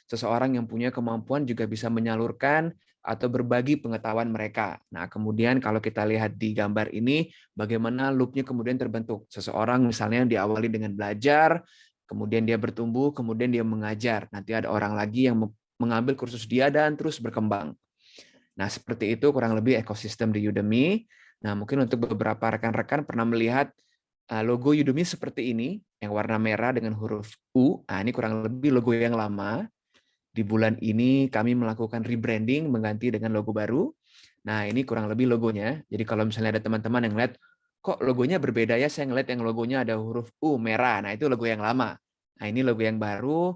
seseorang yang punya kemampuan juga bisa menyalurkan atau berbagi pengetahuan mereka. Nah, kemudian kalau kita lihat di gambar ini, bagaimana loop-nya kemudian terbentuk. Seseorang misalnya diawali dengan belajar, kemudian dia bertumbuh, kemudian dia mengajar. Nanti ada orang lagi yang mengambil kursus dia dan terus berkembang. Nah, seperti itu kurang lebih ekosistem di Udemy. Nah, mungkin untuk beberapa rekan-rekan pernah melihat logo Udemy seperti ini, yang warna merah dengan huruf U. Nah, ini kurang lebih logo yang lama. Di bulan ini kami melakukan rebranding, mengganti dengan logo baru. Nah, ini kurang lebih logonya. Jadi kalau misalnya ada teman-teman yang lihat, kok logonya berbeda ya, saya ngeliat yang logonya ada huruf U merah. Nah, itu logo yang lama. Nah, ini logo yang baru,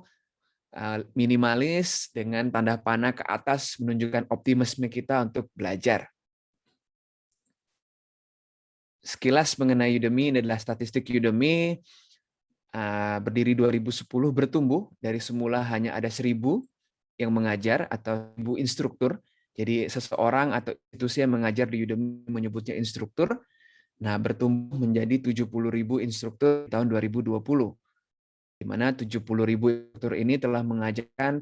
minimalis dengan tanda panah ke atas menunjukkan optimisme kita untuk belajar. Sekilas mengenai Udemy, ini adalah statistik Udemy, berdiri 2010, bertumbuh dari semula hanya ada 1.000 yang mengajar atau 1.000 instruktur. Jadi seseorang atau institusi yang mengajar di Udemy menyebutnya instruktur. Nah, bertumbuh menjadi 70.000 instruktur tahun 2020. Di mana 70.000 instruktur ini telah mengajarkan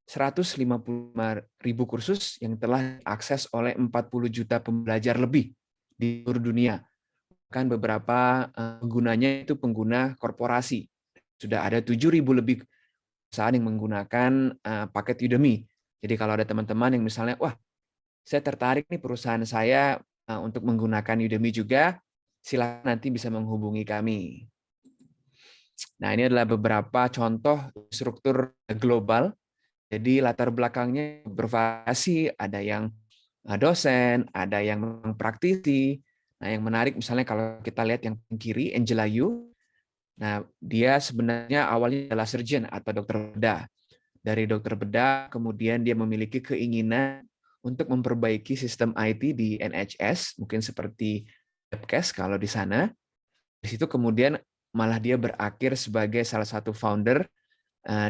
155.000 kursus yang telah diakses oleh 40 juta pembelajar lebih di seluruh dunia. Bahkan beberapa penggunanya itu pengguna korporasi. Sudah ada 7.000 lebih perusahaan yang menggunakan paket Udemy. Jadi kalau ada teman-teman yang misalnya, wah, saya tertarik nih perusahaan saya untuk menggunakan Udemy juga, silakan nanti bisa menghubungi kami. Nah, ini adalah beberapa contoh struktur global. Jadi latar belakangnya bervariasi, ada yang dosen, ada yang memang praktisi. Nah, yang menarik misalnya kalau kita lihat yang kiri, Angela Yu. Nah, dia sebenarnya awalnya adalah surgeon atau dokter bedah. Dari dokter bedah, kemudian dia memiliki keinginan untuk memperbaiki sistem IT di NHS, mungkin seperti webcast kalau di sana. Di situ kemudian malah dia berakhir sebagai salah satu founder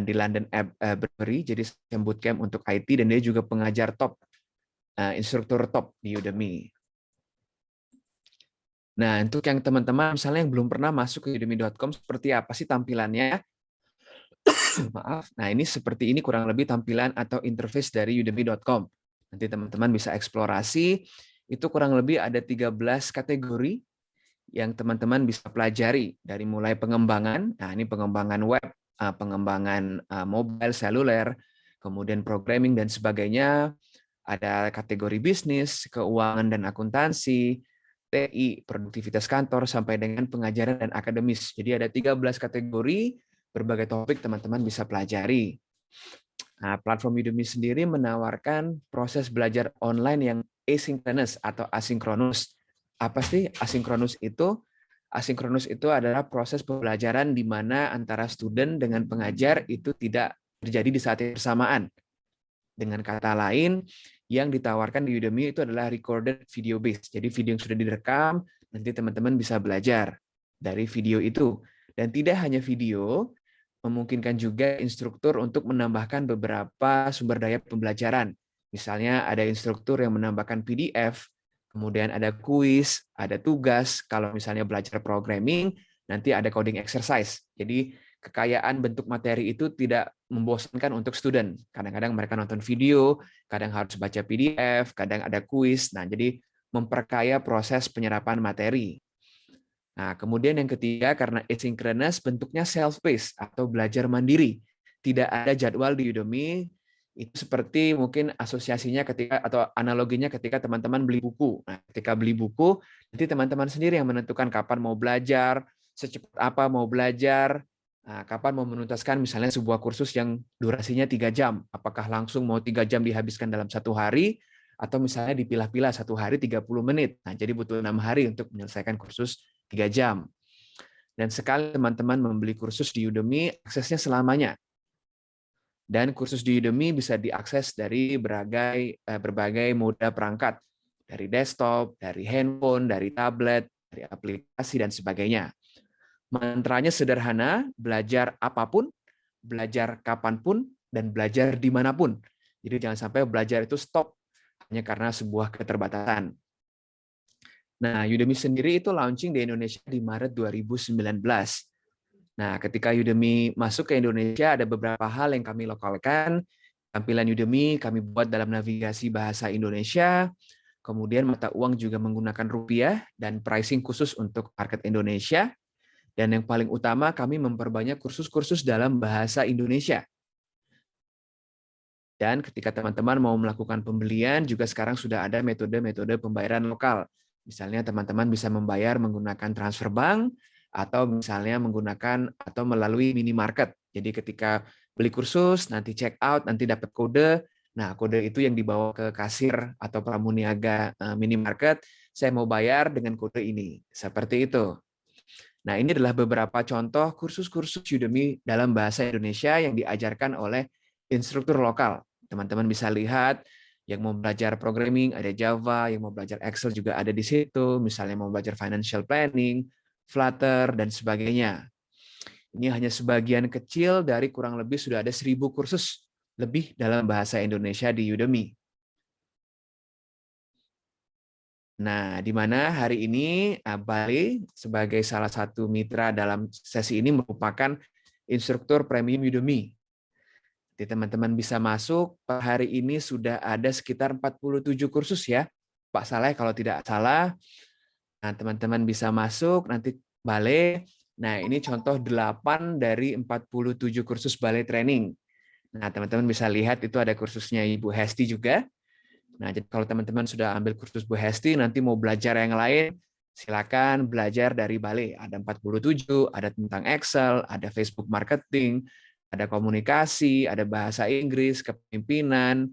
di London Brewery, jadi bootcamp untuk IT, dan dia juga pengajar top, instruktur top di Udemy. Nah, untuk yang teman-teman misalnya yang belum pernah masuk ke udemy.com, seperti apa sih tampilannya? Maaf. Nah, ini seperti ini kurang lebih tampilan atau interface dari udemy.com. Nanti teman-teman bisa eksplorasi. Itu kurang lebih ada 13 kategori yang teman-teman bisa pelajari dari mulai pengembangan. Nah, ini pengembangan web, pengembangan mobile, seluler, kemudian programming dan sebagainya. Ada kategori bisnis, keuangan dan akuntansi, TI, produktivitas kantor, sampai dengan pengajaran dan akademis. Jadi ada 13 kategori, berbagai topik teman-teman bisa pelajari. Nah, platform Udemy sendiri menawarkan proses belajar online yang asynchronous atau asinkronus. Apa sih asinkronus itu? Asinkronus itu adalah proses pembelajaran di mana antara student dengan pengajar itu tidak terjadi di saat yang bersamaan. Dengan kata lain, yang ditawarkan di Udemy itu adalah recorded video based. Jadi video yang sudah direkam, nanti teman-teman bisa belajar dari video itu. Dan tidak hanya video, memungkinkan juga instruktur untuk menambahkan beberapa sumber daya pembelajaran. Misalnya ada instruktur yang menambahkan PDF, kemudian ada kuis, ada tugas. Kalau misalnya belajar programming, nanti ada coding exercise. Jadi kekayaan bentuk materi itu tidak membosankan untuk student. Kadang-kadang mereka nonton video, kadang harus baca PDF, kadang ada kuis. Nah, jadi memperkaya proses penyerapan materi. Nah, kemudian yang ketiga, karena asynchronous, bentuknya self-paced atau belajar mandiri. Tidak ada jadwal di Udemy. Itu seperti mungkin asosiasinya ketika atau analoginya ketika teman-teman beli buku. Nah, ketika beli buku, nanti teman-teman sendiri yang menentukan kapan mau belajar, secepat apa mau belajar, kapan mau menuntaskan misalnya sebuah kursus yang durasinya 3 jam. Apakah langsung mau 3 jam dihabiskan dalam satu hari, atau misalnya dipilah-pilah satu hari 30 menit. Nah, jadi butuh 6 hari untuk menyelesaikan kursus 3 jam. Dan sekali teman-teman membeli kursus di Udemy, aksesnya selamanya. Dan kursus di Udemy bisa diakses dari berbagai moda perangkat, dari desktop, dari handphone, dari tablet, dari aplikasi, dan sebagainya. Mantranya sederhana, belajar apapun, belajar kapanpun, dan belajar dimanapun. Jadi jangan sampai belajar itu stop hanya karena sebuah keterbatasan. Nah, Udemy sendiri itu launching di Indonesia di Maret 2019. Nah, ketika Udemy masuk ke Indonesia, ada beberapa hal yang kami lokalkan. Tampilan Udemy kami buat dalam navigasi bahasa Indonesia, kemudian mata uang juga menggunakan rupiah, dan pricing khusus untuk market Indonesia. Dan yang paling utama, kami memperbanyak kursus-kursus dalam bahasa Indonesia. Dan ketika teman-teman mau melakukan pembelian, juga sekarang sudah ada metode-metode pembayaran lokal. Misalnya teman-teman bisa membayar menggunakan transfer bank, atau misalnya menggunakan atau melalui minimarket. Jadi ketika beli kursus, nanti check out, nanti dapat kode. Nah, kode itu yang dibawa ke kasir atau pramuniaga minimarket. Saya mau bayar dengan kode ini. Seperti itu. Nah, ini adalah beberapa contoh kursus-kursus Udemy dalam bahasa Indonesia yang diajarkan oleh instruktur lokal. Teman-teman bisa lihat yang mau belajar programming ada Java, yang mau belajar Excel juga ada di situ, misalnya mau belajar financial planning, Flutter, dan sebagainya. Ini hanya sebagian kecil dari kurang lebih sudah ada 1.000 kursus lebih dalam bahasa Indonesia di Udemy. Nah, di mana hari ini Bale sebagai salah satu mitra dalam sesi ini merupakan instruktur premium Udemy. Jadi teman-teman bisa masuk, per hari ini sudah ada sekitar 47 kursus ya, Pak Saleh kalau tidak salah. Nah, teman-teman bisa masuk, nanti Bale. Nah, ini contoh 8 dari 47 kursus Bale Training. Nah, teman-teman bisa lihat itu ada kursusnya Ibu Hesti juga. Nah, jadi kalau teman-teman sudah ambil kursus Bu Hesti, nanti mau belajar yang lain, silakan belajar dari Bale. Ada 47, ada tentang Excel, ada Facebook marketing, ada komunikasi, ada bahasa Inggris, kepemimpinan,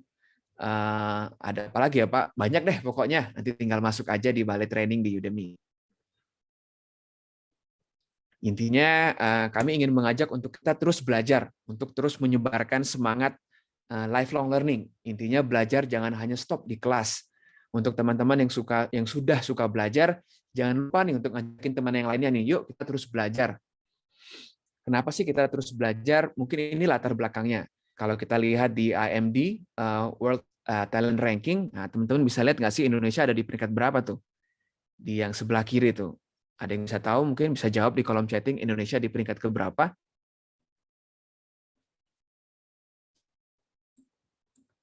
ada apa lagi ya Pak? Banyak deh pokoknya. Nanti tinggal masuk aja di Bale Training di Udemy. Intinya kami ingin mengajak untuk kita terus belajar, untuk terus menyebarkan semangat lifelong learning. Intinya belajar jangan hanya stop di kelas. Untuk teman-teman yang sudah suka belajar, jangan lupa nih untuk ngajakin teman yang lainnya nih, yuk kita terus belajar. Kenapa sih kita terus belajar? Mungkin ini latar belakangnya. Kalau kita lihat di IMD World Talent Ranking, nah teman-teman bisa lihat nggak sih Indonesia ada di peringkat berapa tuh? Di yang sebelah kiri tuh. Ada yang bisa tahu? Mungkin bisa jawab di kolom chatting Indonesia di peringkat keberapa?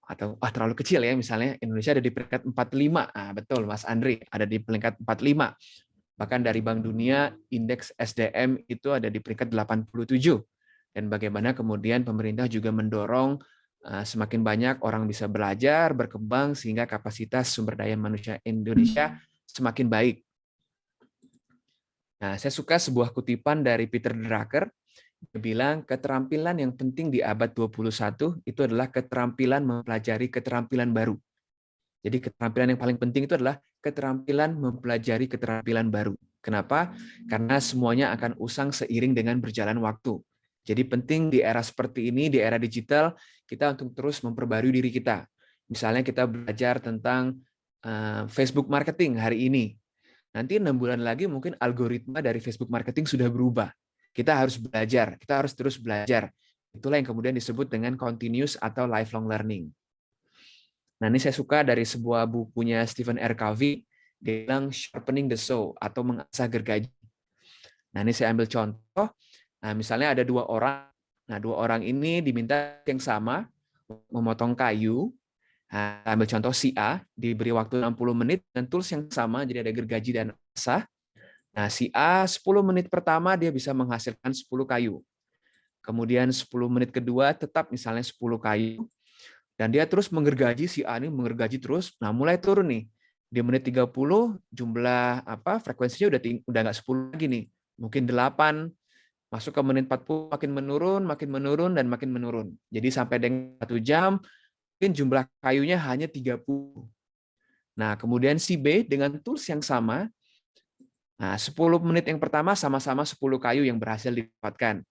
Atau terlalu kecil ya, misalnya Indonesia ada di peringkat 45. Nah, betul Mas Andri, ada di peringkat 45. Bahkan dari Bank Dunia indeks SDM itu ada di peringkat 87. Dan bagaimana kemudian pemerintah juga mendorong semakin banyak orang bisa belajar, berkembang sehingga kapasitas sumber daya manusia Indonesia semakin baik. Nah, saya suka sebuah kutipan dari Peter Drucker. Dia bilang keterampilan yang penting di abad 21 itu adalah keterampilan mempelajari keterampilan baru. Jadi keterampilan yang paling penting itu adalah keterampilan mempelajari keterampilan baru. Kenapa? Karena semuanya akan usang seiring dengan berjalan waktu. Jadi penting di era seperti ini, di era digital, kita untuk terus memperbarui diri kita. Misalnya kita belajar tentang Facebook marketing hari ini. Nanti 6 bulan lagi mungkin algoritma dari Facebook marketing sudah berubah. Kita harus belajar, kita harus terus belajar. Itulah yang kemudian disebut dengan continuous atau lifelong learning. Nah, ini saya suka dari sebuah bukunya Stephen R. Covey, dia bilang sharpening the saw atau mengasah gergaji. Nah, ini saya ambil contoh. Nah, misalnya ada 2 orang. Nah, 2 orang ini diminta yang sama memotong kayu. Nah, ambil contoh si A, diberi waktu 60 menit dan tools yang sama, jadi ada gergaji dan asah. Nah, si A 10 menit pertama dia bisa menghasilkan 10 kayu. Kemudian 10 menit kedua tetap misalnya 10 kayu. Dan dia terus menggergaji, si A ini menggergaji terus. Nah, mulai turun nih. Di menit 30 jumlah frekuensinya udah nggak 10 lagi nih. Mungkin 8, masuk ke menit 40 makin menurun dan makin menurun. Jadi sampai dengan 1 jam mungkin jumlah kayunya hanya 30. Nah, kemudian si B dengan tools yang sama. Nah, 10 menit yang pertama sama-sama 10 kayu yang berhasil didapatkan.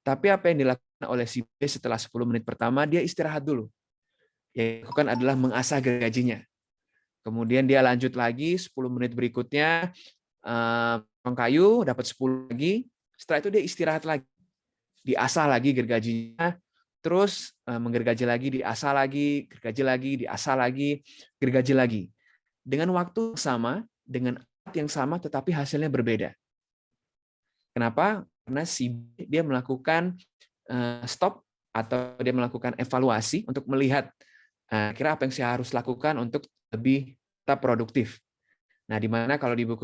Tapi apa yang dilakukan oleh si B setelah 10 menit pertama, dia istirahat dulu. Yang dilakukan adalah mengasah gergajinya. Kemudian dia lanjut lagi 10 menit berikutnya, kayu dapat 10 lagi. Setelah itu dia istirahat lagi, diasah lagi gergajinya, terus menggergaji lagi, diasah lagi, gergaji lagi, diasah lagi, gergaji lagi. Dengan waktu sama, dengan alat yang sama, tetapi hasilnya berbeda. Kenapa? karena si B dia melakukan stop atau dia melakukan evaluasi untuk melihat kira apa yang saya harus lakukan untuk lebih tetap produktif. Nah, di mana kalau di buku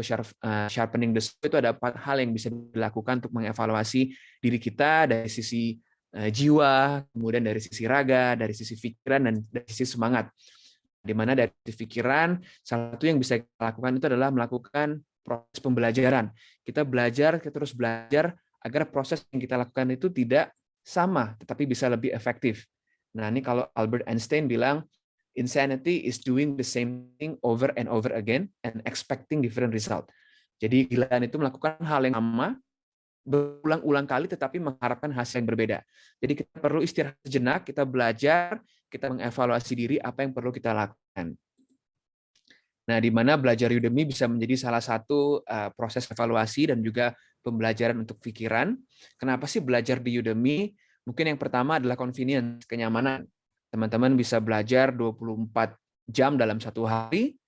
Sharpening the Soul itu ada 4 hal yang bisa dilakukan untuk mengevaluasi diri kita dari sisi jiwa, kemudian dari sisi raga, dari sisi pikiran, dan dari sisi semangat. Di mana dari sisi pikiran, salah satu yang bisa kita lakukan itu adalah melakukan proses pembelajaran. Kita belajar, kita terus belajar agar proses yang kita lakukan itu tidak sama, tetapi bisa lebih efektif. Nah, ini kalau Albert Einstein bilang, insanity is doing the same thing over and over again and expecting different result. Jadi kegilaan itu melakukan hal yang sama berulang-ulang kali tetapi mengharapkan hasil yang berbeda. Jadi kita perlu istirahat sejenak, kita belajar, kita mengevaluasi diri apa yang perlu kita lakukan. Nah, di mana belajar Udemy bisa menjadi salah satu proses evaluasi dan juga pembelajaran untuk pikiran. Kenapa sih belajar di Udemy? Mungkin yang pertama adalah convenience, kenyamanan. Teman-teman bisa belajar 24 jam dalam satu hari,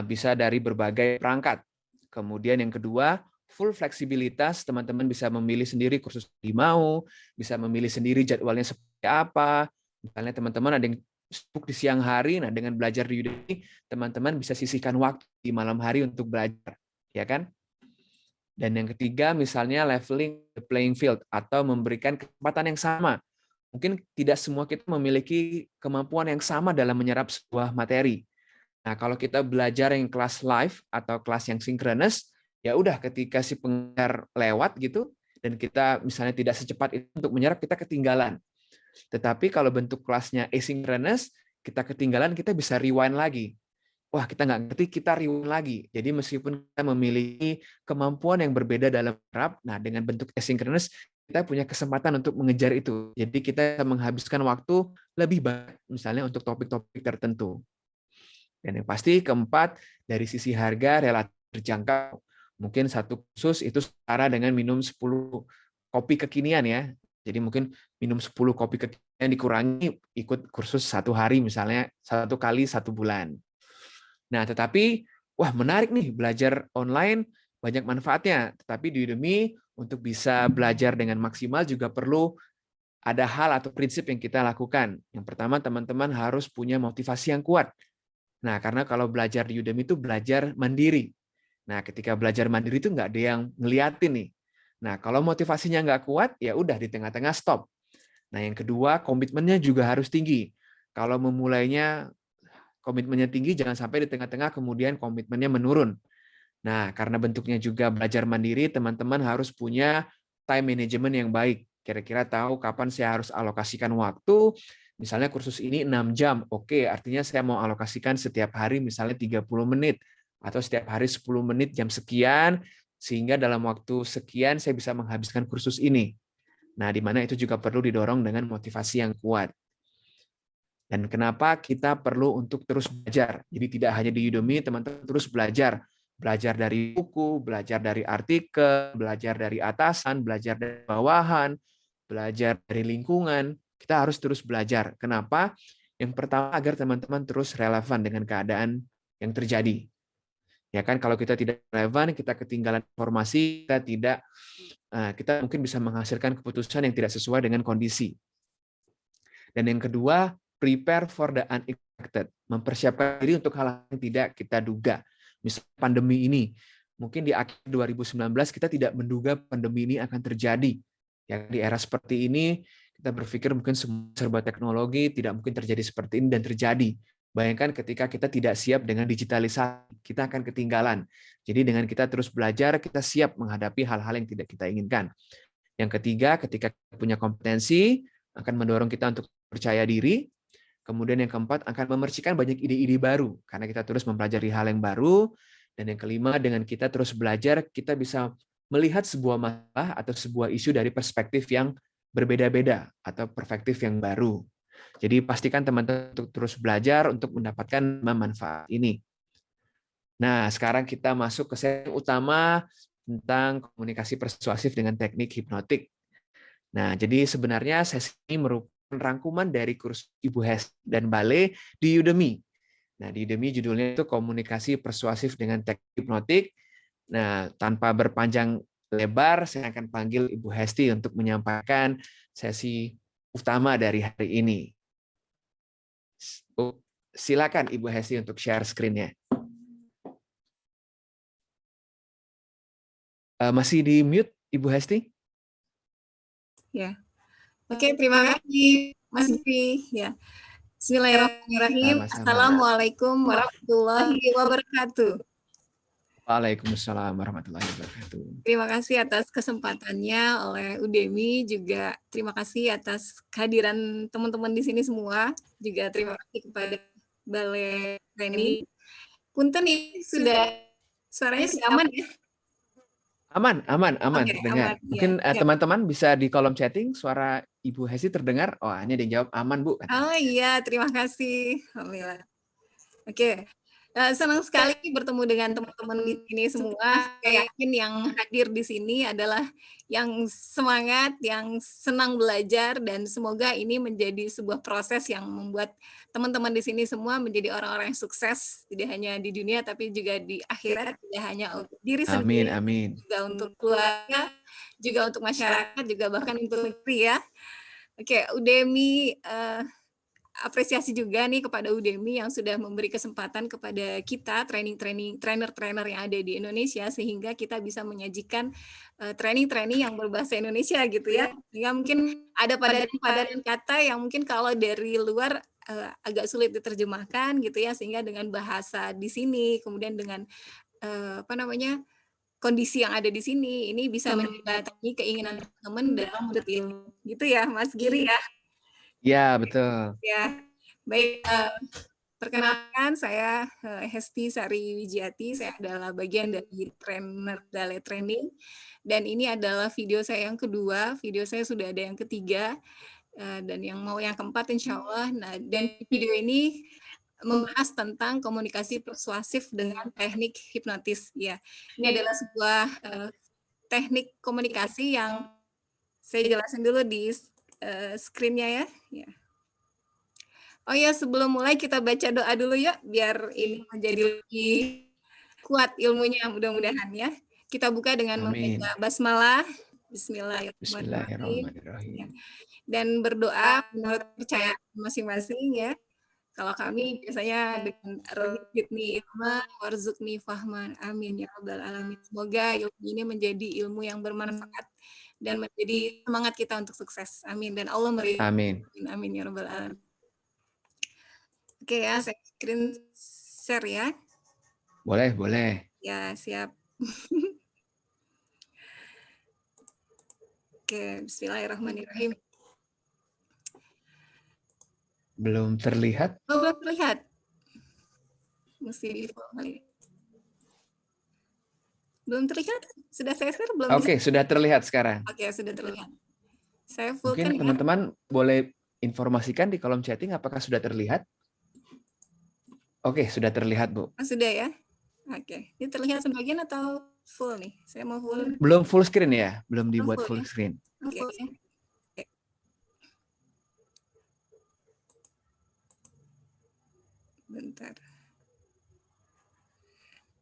bisa dari berbagai perangkat. Kemudian yang kedua, full fleksibilitas, teman-teman bisa memilih sendiri kursus yang mau, bisa memilih sendiri jadwalnya seperti apa. Misalnya teman-teman ada yang sibuk di siang hari, nah dengan belajar di Udemy, teman-teman bisa sisihkan waktu di malam hari untuk belajar, ya kan? Dan yang ketiga, misalnya leveling the playing field, atau memberikan kesempatan yang sama. Mungkin tidak semua kita memiliki kemampuan yang sama dalam menyerap sebuah materi. Nah, kalau kita belajar yang kelas live atau kelas yang sinkronus, ya udah ketika si pengajar lewat gitu, dan kita misalnya tidak secepat itu untuk menyerap, kita ketinggalan. Tetapi kalau bentuk kelasnya asynchronous, kita ketinggalan, kita bisa rewind lagi. Wah, kita nggak ngerti, kita rewind lagi. Jadi meskipun kita memiliki kemampuan yang berbeda dalam menyerap, nah dengan bentuk asynchronous, kita punya kesempatan untuk mengejar itu. Jadi kita menghabiskan waktu lebih banyak, misalnya untuk topik-topik tertentu. Dan yang pasti keempat, dari sisi harga relatif terjangkau. Mungkin satu kursus itu setara dengan minum 10 kopi kekinian ya. Jadi mungkin minum 10 kopi kekinian dikurangi ikut kursus 1 hari misalnya 1 kali 1 bulan. Nah, tetapi wah menarik nih belajar online banyak manfaatnya. Tetapi di Udemy untuk bisa belajar dengan maksimal juga perlu ada hal atau prinsip yang kita lakukan. Yang pertama, teman-teman harus punya motivasi yang kuat. Nah, karena kalau belajar di Udemy itu belajar mandiri. Nah, ketika belajar mandiri itu nggak ada yang ngeliatin nih. Nah, kalau motivasinya nggak kuat, ya udah di tengah-tengah stop. Nah, yang kedua, komitmennya juga harus tinggi. Kalau memulainya komitmennya tinggi, jangan sampai di tengah-tengah kemudian komitmennya menurun. Nah, karena bentuknya juga belajar mandiri, teman-teman harus punya time management yang baik. Kira-kira tahu kapan saya harus alokasikan waktu. Misalnya kursus ini 6 jam. Oke, artinya saya mau alokasikan setiap hari misalnya 30 menit. Atau setiap hari 10 menit jam sekian, sehingga dalam waktu sekian saya bisa menghabiskan kursus ini. Nah, di mana itu juga perlu didorong dengan motivasi yang kuat. Dan kenapa kita perlu untuk terus belajar. Jadi tidak hanya di Udemy, teman-teman terus belajar. Belajar dari buku, belajar dari artikel, belajar dari atasan, belajar dari bawahan, belajar dari lingkungan. Kita harus terus belajar. Kenapa? Yang pertama agar teman-teman terus relevan dengan keadaan yang terjadi. Ya kan, kalau kita tidak relevan, kita ketinggalan informasi, kita mungkin bisa menghasilkan keputusan yang tidak sesuai dengan kondisi. Dan yang kedua, prepare for the unexpected, mempersiapkan diri untuk hal yang tidak kita duga. Misalnya pandemi ini, mungkin di akhir 2019 kita tidak menduga pandemi ini akan terjadi. Ya, di era seperti ini, kita berpikir mungkin semua serba teknologi, tidak mungkin terjadi seperti ini dan terjadi. Bayangkan ketika kita tidak siap dengan digitalisasi, kita akan ketinggalan. Jadi dengan kita terus belajar, kita siap menghadapi hal-hal yang tidak kita inginkan. Yang ketiga, ketika kita punya kompetensi, akan mendorong kita untuk percaya diri. Kemudian yang keempat, akan memercikan banyak ide-ide baru, karena kita terus mempelajari hal yang baru. Dan yang kelima, dengan kita terus belajar, kita bisa melihat sebuah masalah atau sebuah isu dari perspektif yang berbeda-beda, atau perspektif yang baru. Jadi pastikan teman-teman untuk terus belajar untuk mendapatkan manfaat ini. Nah, sekarang kita masuk ke sesi utama tentang komunikasi persuasif dengan teknik hipnotik. Nah, jadi sebenarnya sesi ini merupakan rangkuman dari kursus Ibu Hes dan Bale di Udemy. Nah, di Udemy judulnya itu komunikasi persuasif dengan teknik hipnotik. Nah, tanpa berpanjang lebar, saya akan panggil Ibu Hesti untuk menyampaikan sesi utama dari hari ini. Silakan Ibu Hesti untuk share screen-nya. Masih di mute, Ibu Hesti? Ya. Oke, terima kasih Mas Giri. Ya. Bismillahirrahmanirrahim. Sama-sama. Assalamualaikum warahmatullahi wabarakatuh. Waalaikumsalam warahmatullahi wabarakatuh. Terima kasih atas kesempatannya oleh Udemy, juga terima kasih atas kehadiran teman-teman di sini semua. Juga terima kasih kepada Balai Training. Punten ini suaranya sudah aman ya? Aman, Oke, terdengar. aman, ya. Mungkin teman-teman bisa di kolom chatting suara Ibu Hesti terdengar. Oh, ini ada yang jawab aman, Bu. Oh iya, terima kasih. Alhamdulillah. Oke. Senang sekali bertemu dengan teman-teman di sini semua. Saya yakin yang hadir di sini adalah yang semangat, yang senang belajar, dan semoga ini menjadi sebuah proses yang membuat teman-teman di sini semua menjadi orang-orang yang sukses, tidak hanya di dunia tapi juga di akhirat, tidak hanya untuk diri sendiri, Amin. juga untuk keluarga, juga untuk masyarakat, juga bahkan untuk negeri ya. Oke, Udemy apresiasi juga nih kepada Udemy yang sudah memberi kesempatan kepada kita trainer-trainer yang ada di Indonesia, sehingga kita bisa menyajikan training-training yang berbahasa Indonesia gitu ya. Sehingga mungkin ada padanan kata yang mungkin kalau dari luar agak sulit diterjemahkan gitu ya, sehingga dengan bahasa di sini, kemudian dengan kondisi yang ada di sini, ini bisa menjembatani keinginan teman-teman dalam menuntut ilmu. Gitu ya, Mas Giri ya. Ya, betul. Ya, baik. Perkenalkan, saya Hesti Sari Wijiati. Saya adalah bagian dari trainer Balai Training. Dan ini adalah video saya yang kedua. Video saya sudah ada yang ketiga. Dan yang keempat insya Allah. Nah, dan video ini membahas tentang komunikasi persuasif dengan teknik hipnotis. Ya, ini adalah sebuah teknik komunikasi yang saya jelasin dulu di screen-nya ya. Oh ya, sebelum mulai kita baca doa dulu ya, biar ini menjadi lebih kuat ilmunya mudah-mudahan ya. Kita buka dengan membaca basmalah. Bismillahirrahmanirrahim. Dan berdoa menurut kepercayaan masing-masing ya. Kalau kami biasanya dengan Rabbi ilma warzuqni fahman. Amin ya rabbal alamin. Semoga ilmu ini menjadi ilmu yang bermanfaat dan menjadi semangat kita untuk sukses. Amin. Dan Allah meridhai. Amin ya rabbal alamin. Oke ya, saya screen share ya. Boleh. Ya, siap. Oke, bismillahirrahmanirrahim. Belum terlihat? Oh, belum terlihat. Mesti di kali. Belum terlihat? Sudah saya share belum? Oke, sudah terlihat sekarang. Oke, sudah terlihat. Saya full mungkin teman-teman boleh informasikan di kolom chatting apakah sudah terlihat? Oke, sudah terlihat, Bu. Sudah ya? Oke. Ini terlihat sebagian atau full nih? Saya mau full. Belum full screen ya? Belum dibuat full screen. Oke. Bentar.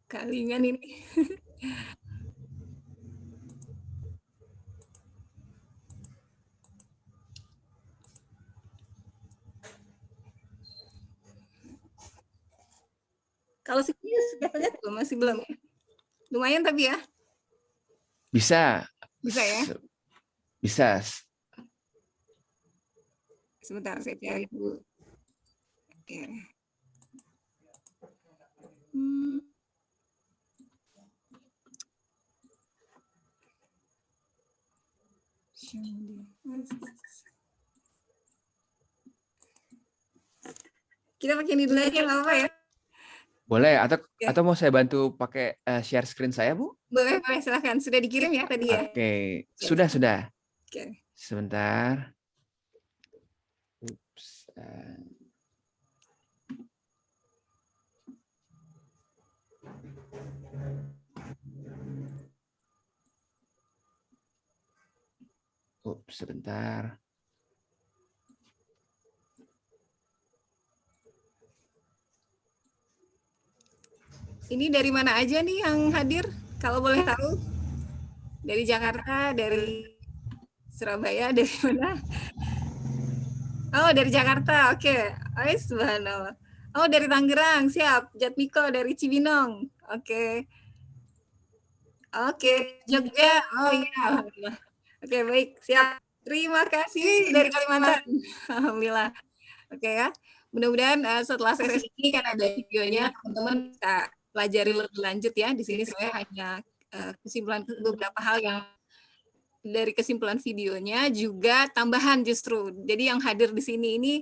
Kalingan ini. Kalau segini sudah terlihat belum? Masih belum ya? Lumayan tapi ya? Bisa. Bisa ya? Bisa. Sebentar, saya cari dulu. Oke. Kita pakai ini dulu aja, nggak apa-apa ya? Boleh, atau mau saya bantu pakai share screen saya, Bu? Boleh, silahkan. Sudah dikirim ya tadi ya? Oke, sudah. Oke. Sebentar. Sebentar. Ini dari mana aja nih yang hadir? Kalau boleh tahu? Dari Jakarta, dari Surabaya, dari mana? Oh, dari Jakarta. Oke. Okay. Subhanallah. Oh, dari Tangerang. Siap. Jatmiko dari Cibinong. Oke. Oke, Jogja. Oh iya, alhamdulillah. Oke, baik. Siap. Terima kasih dari Kalimantan. Alhamdulillah. Oke ya. Mudah-mudahan setelah sesi ini kan ada videonya, teman-teman bisa pelajari lebih lanjut ya. Di sini saya hanya kesimpulan beberapa hal yang dari kesimpulan videonya juga tambahan justru. Jadi yang hadir di sini ini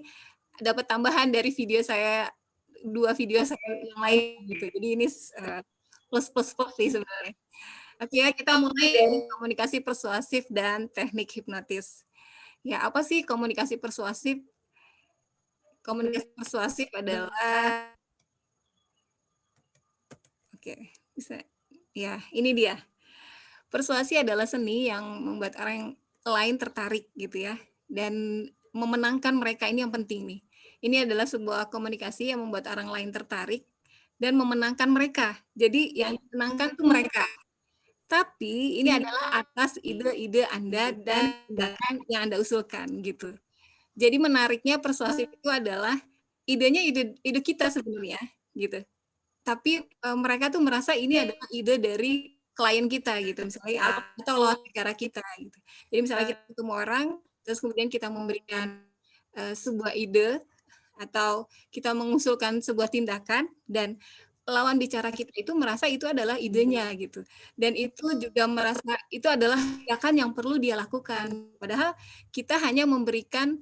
dapat tambahan dari video saya, 2 video saya yang lain gitu. Jadi ini plus sih sebenarnya. Oke ya, kita mulai dari komunikasi persuasif dan teknik hipnotis. Ya, apa sih komunikasi persuasif? Komunikasi persuasif adalah oke, bisa. Ya, ini dia. Persuasi adalah seni yang membuat orang lain tertarik gitu ya. Dan memenangkan mereka, ini yang penting nih. Ini adalah sebuah komunikasi yang membuat orang lain tertarik dan memenangkan mereka. Jadi yang dimenangkan tuh mereka. Tapi ini adalah atas ide-ide Anda dan tindakan yang Anda usulkan gitu. Jadi menariknya persuasif itu adalah idenya ide kita sebenarnya gitu. Tapi mereka tuh merasa ini adalah ide dari klien kita gitu, misalnya atau lawan bicara kita gitu. Jadi misalnya kita ketemu orang, terus kemudian kita memberikan sebuah ide atau kita mengusulkan sebuah tindakan dan lawan bicara kita itu merasa itu adalah idenya gitu. Dan itu juga merasa itu adalah tindakan yang perlu dia lakukan. Padahal kita hanya memberikan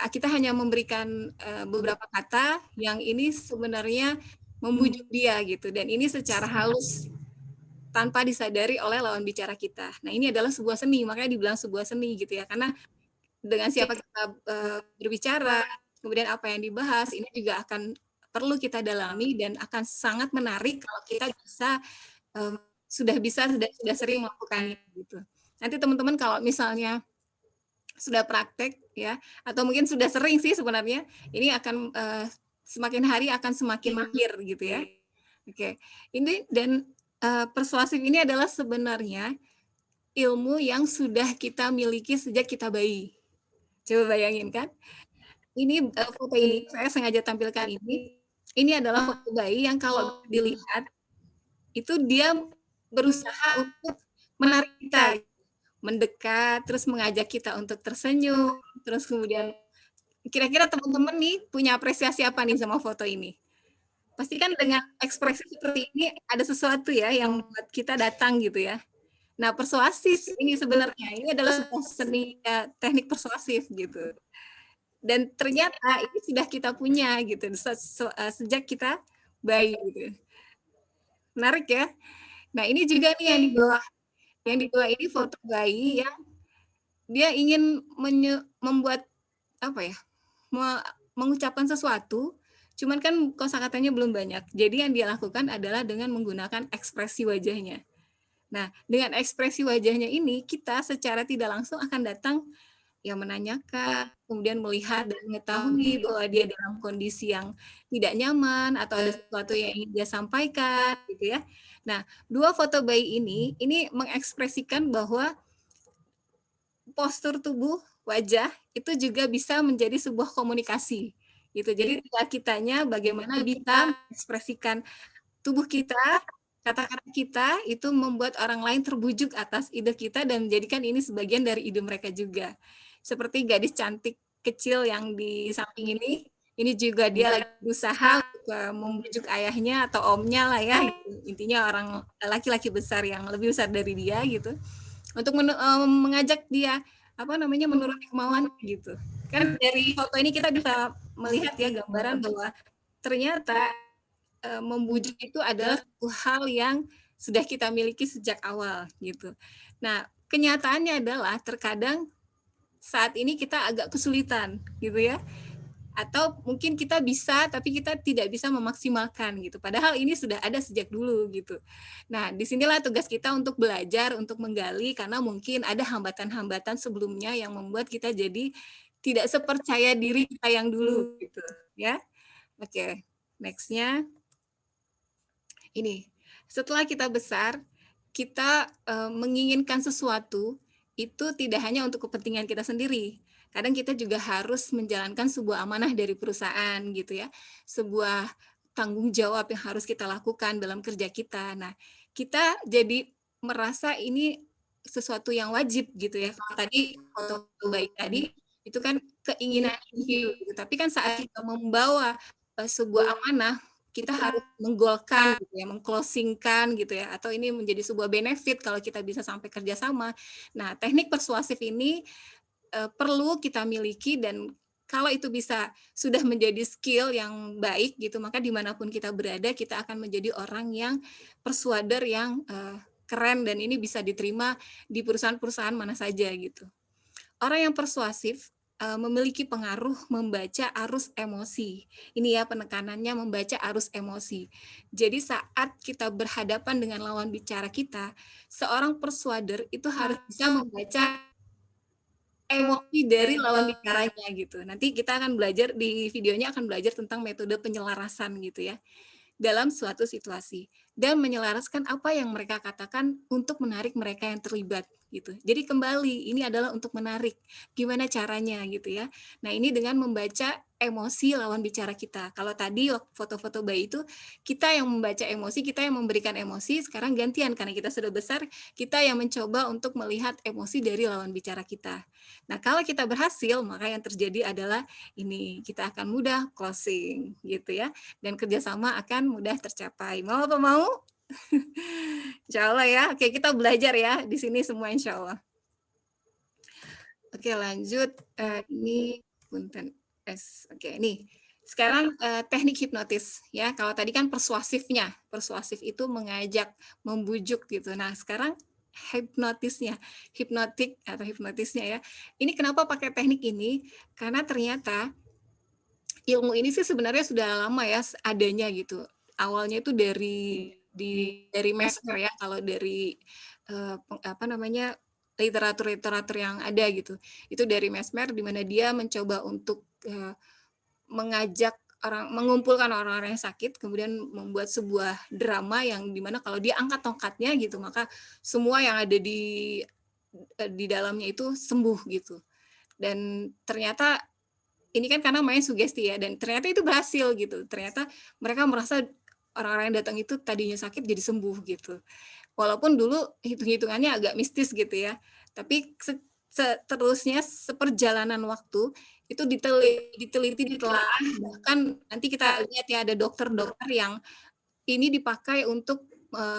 kita hanya memberikan beberapa kata yang ini sebenarnya membujuk dia gitu. Dan ini secara halus tanpa disadari oleh lawan bicara kita. Nah, ini adalah sebuah seni, makanya dibilang sebuah seni gitu ya. Karena dengan siapa kita berbicara, kemudian apa yang dibahas, ini juga akan perlu kita dalami dan akan sangat menarik kalau kita sudah sering melakukannya gitu. Nanti teman-teman kalau misalnya sudah praktek ya, atau mungkin sudah sering sih sebenarnya, ini akan semakin hari akan semakin mahir gitu ya. Oke, ini dan persuasif ini adalah sebenarnya ilmu yang sudah kita miliki sejak kita bayi. Coba bayangin kan? Ini foto ini saya sengaja tampilkan ini. Ini adalah foto bayi yang kalau dilihat itu dia berusaha untuk menarik kita, mendekat, terus mengajak kita untuk tersenyum, terus kemudian kira-kira teman-teman nih punya apresiasi apa nih sama foto ini? Pasti kan dengan ekspresi seperti ini ada sesuatu ya yang membuat kita datang gitu ya. Nah, persuasif ini sebenarnya ini adalah sebuah seni teknik persuasif gitu. Dan ternyata ini sudah kita punya gitu sejak kita bayi gitu. Menarik ya. Nah, ini juga nih yang di bawah ini foto bayi yang dia ingin membuat apa ya? Mengucapkan sesuatu, cuman kan kosakatanya belum banyak. Jadi yang dia lakukan adalah dengan menggunakan ekspresi wajahnya. Nah, dengan ekspresi wajahnya ini kita secara tidak langsung akan datang yang menanyakan, kemudian melihat dan mengetahui bahwa dia dalam kondisi yang tidak nyaman atau ada sesuatu yang ingin dia sampaikan gitu ya. Nah, 2 foto bayi ini mengekspresikan bahwa postur tubuh, wajah itu juga bisa menjadi sebuah komunikasi gitu. Jadi kitanya bagaimana bisa mengekspresikan tubuh kita, kata-kata kita itu membuat orang lain terbujuk atas ide kita dan menjadikan ini sebagian dari ide mereka juga. Seperti gadis cantik kecil yang di samping ini juga dia lagi berusaha untuk membujuk ayahnya atau omnya lah ya, intinya orang laki-laki besar yang lebih besar dari dia gitu, untuk mengajak dia menuruti kemauan gitu. Kan dari foto ini kita bisa melihat ya gambaran bahwa ternyata membujuk itu adalah satu hal yang sudah kita miliki sejak awal gitu. Nah, kenyataannya adalah terkadang saat ini kita agak kesulitan gitu ya. Atau mungkin kita bisa tapi kita tidak bisa memaksimalkan gitu. Padahal ini sudah ada sejak dulu gitu. Nah, disinilah tugas kita untuk belajar, untuk menggali karena mungkin ada hambatan-hambatan sebelumnya yang membuat kita jadi tidak sepercaya diri kita yang dulu gitu ya. Oke, next-nya ini. Setelah kita besar, kita menginginkan sesuatu itu tidak hanya untuk kepentingan kita sendiri. Kadang kita juga harus menjalankan sebuah amanah dari perusahaan gitu ya. Sebuah tanggung jawab yang harus kita lakukan dalam kerja kita. Nah, kita jadi merasa ini sesuatu yang wajib gitu ya. Kalau tadi foto baik tadi itu kan keinginan individu gitu. Tapi kan saat kita membawa sebuah amanah, kita harus menggolkan gitu ya, mengclosingkan gitu ya, atau ini menjadi sebuah benefit kalau kita bisa sampai kerjasama. Nah, teknik persuasif ini perlu kita miliki, dan kalau itu bisa sudah menjadi skill yang baik gitu, maka dimanapun kita berada kita akan menjadi orang yang persuader yang keren, dan ini bisa diterima di perusahaan-perusahaan mana saja gitu. Orang yang persuasif memiliki pengaruh membaca arus emosi. Ini ya penekanannya, membaca arus emosi. Jadi saat kita berhadapan dengan lawan bicara kita, seorang persuader itu harus bisa membaca emosi dari lawan bicaranya gitu. Nanti kita akan belajar di videonya, akan belajar tentang metode penyelarasan gitu ya dalam suatu situasi, dan menyelaraskan apa yang mereka katakan untuk menarik mereka yang terlibat gitu. Jadi kembali ini adalah untuk menarik. Gimana caranya gitu ya. Nah, ini dengan membaca emosi lawan bicara kita. Kalau tadi foto-foto bayi itu kita yang membaca emosi, kita yang memberikan emosi, sekarang gantian karena kita sudah besar, kita yang mencoba untuk melihat emosi dari lawan bicara kita. Nah, kalau kita berhasil, maka yang terjadi adalah ini, kita akan mudah closing gitu ya, dan kerjasama akan mudah tercapai. Mau apa mau? Insya Allah ya. Oke, kita belajar ya di sini semua insya Allah. Oke, lanjut. Ini punten S. Oke, nih. Sekarang teknik hipnotis ya. Kalau tadi kan persuasifnya, persuasif itu mengajak, membujuk gitu. Nah, sekarang hipnotisnya, hipnotik atau hipnotisnya ya. Ini kenapa pakai teknik ini? Karena ternyata ilmu ini sih sebenarnya sudah lama ya adanya gitu. Awalnya itu dari Mesmer ya, kalau dari apa namanya, literatur-literatur yang ada gitu. Itu dari Mesmer, di mana dia mencoba untuk mengajak mengumpulkan orang-orang yang sakit, kemudian membuat sebuah drama yang dimana kalau dia angkat tongkatnya gitu, maka semua yang ada di dalamnya itu sembuh gitu. Dan ternyata ini kan karena main sugesti ya, dan ternyata itu berhasil gitu. Ternyata mereka merasa orang-orang yang datang itu tadinya sakit jadi sembuh gitu. Walaupun dulu hitung-hitungannya agak mistis gitu ya, tapi seterusnya seperjalanan waktu itu diteliti, ditelaah, bahkan nanti kita lihat ya ada dokter-dokter yang ini dipakai untuk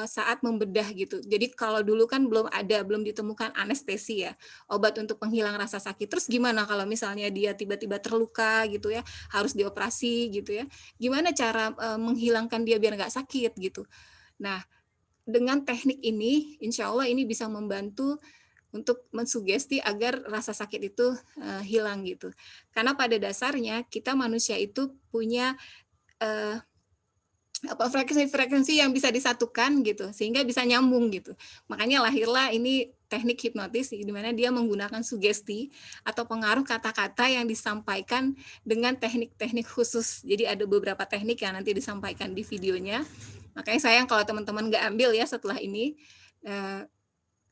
saat membedah gitu. Jadi kalau dulu kan belum ditemukan anestesi ya, obat untuk penghilang rasa sakit. Terus gimana kalau misalnya dia tiba-tiba terluka gitu ya, harus dioperasi gitu ya. Gimana cara menghilangkan dia biar nggak sakit gitu. Nah, dengan teknik ini, insya Allah ini bisa membantu untuk mensugesti agar rasa sakit itu hilang gitu. Karena pada dasarnya kita manusia itu punya frekuensi yang bisa disatukan gitu, sehingga bisa nyambung gitu. Makanya lahirlah ini teknik hipnotis di mana dia menggunakan sugesti atau pengaruh kata-kata yang disampaikan dengan teknik-teknik khusus. Jadi ada beberapa teknik yang nanti disampaikan di videonya. Makanya sayang kalau teman-teman nggak ambil ya setelah ini.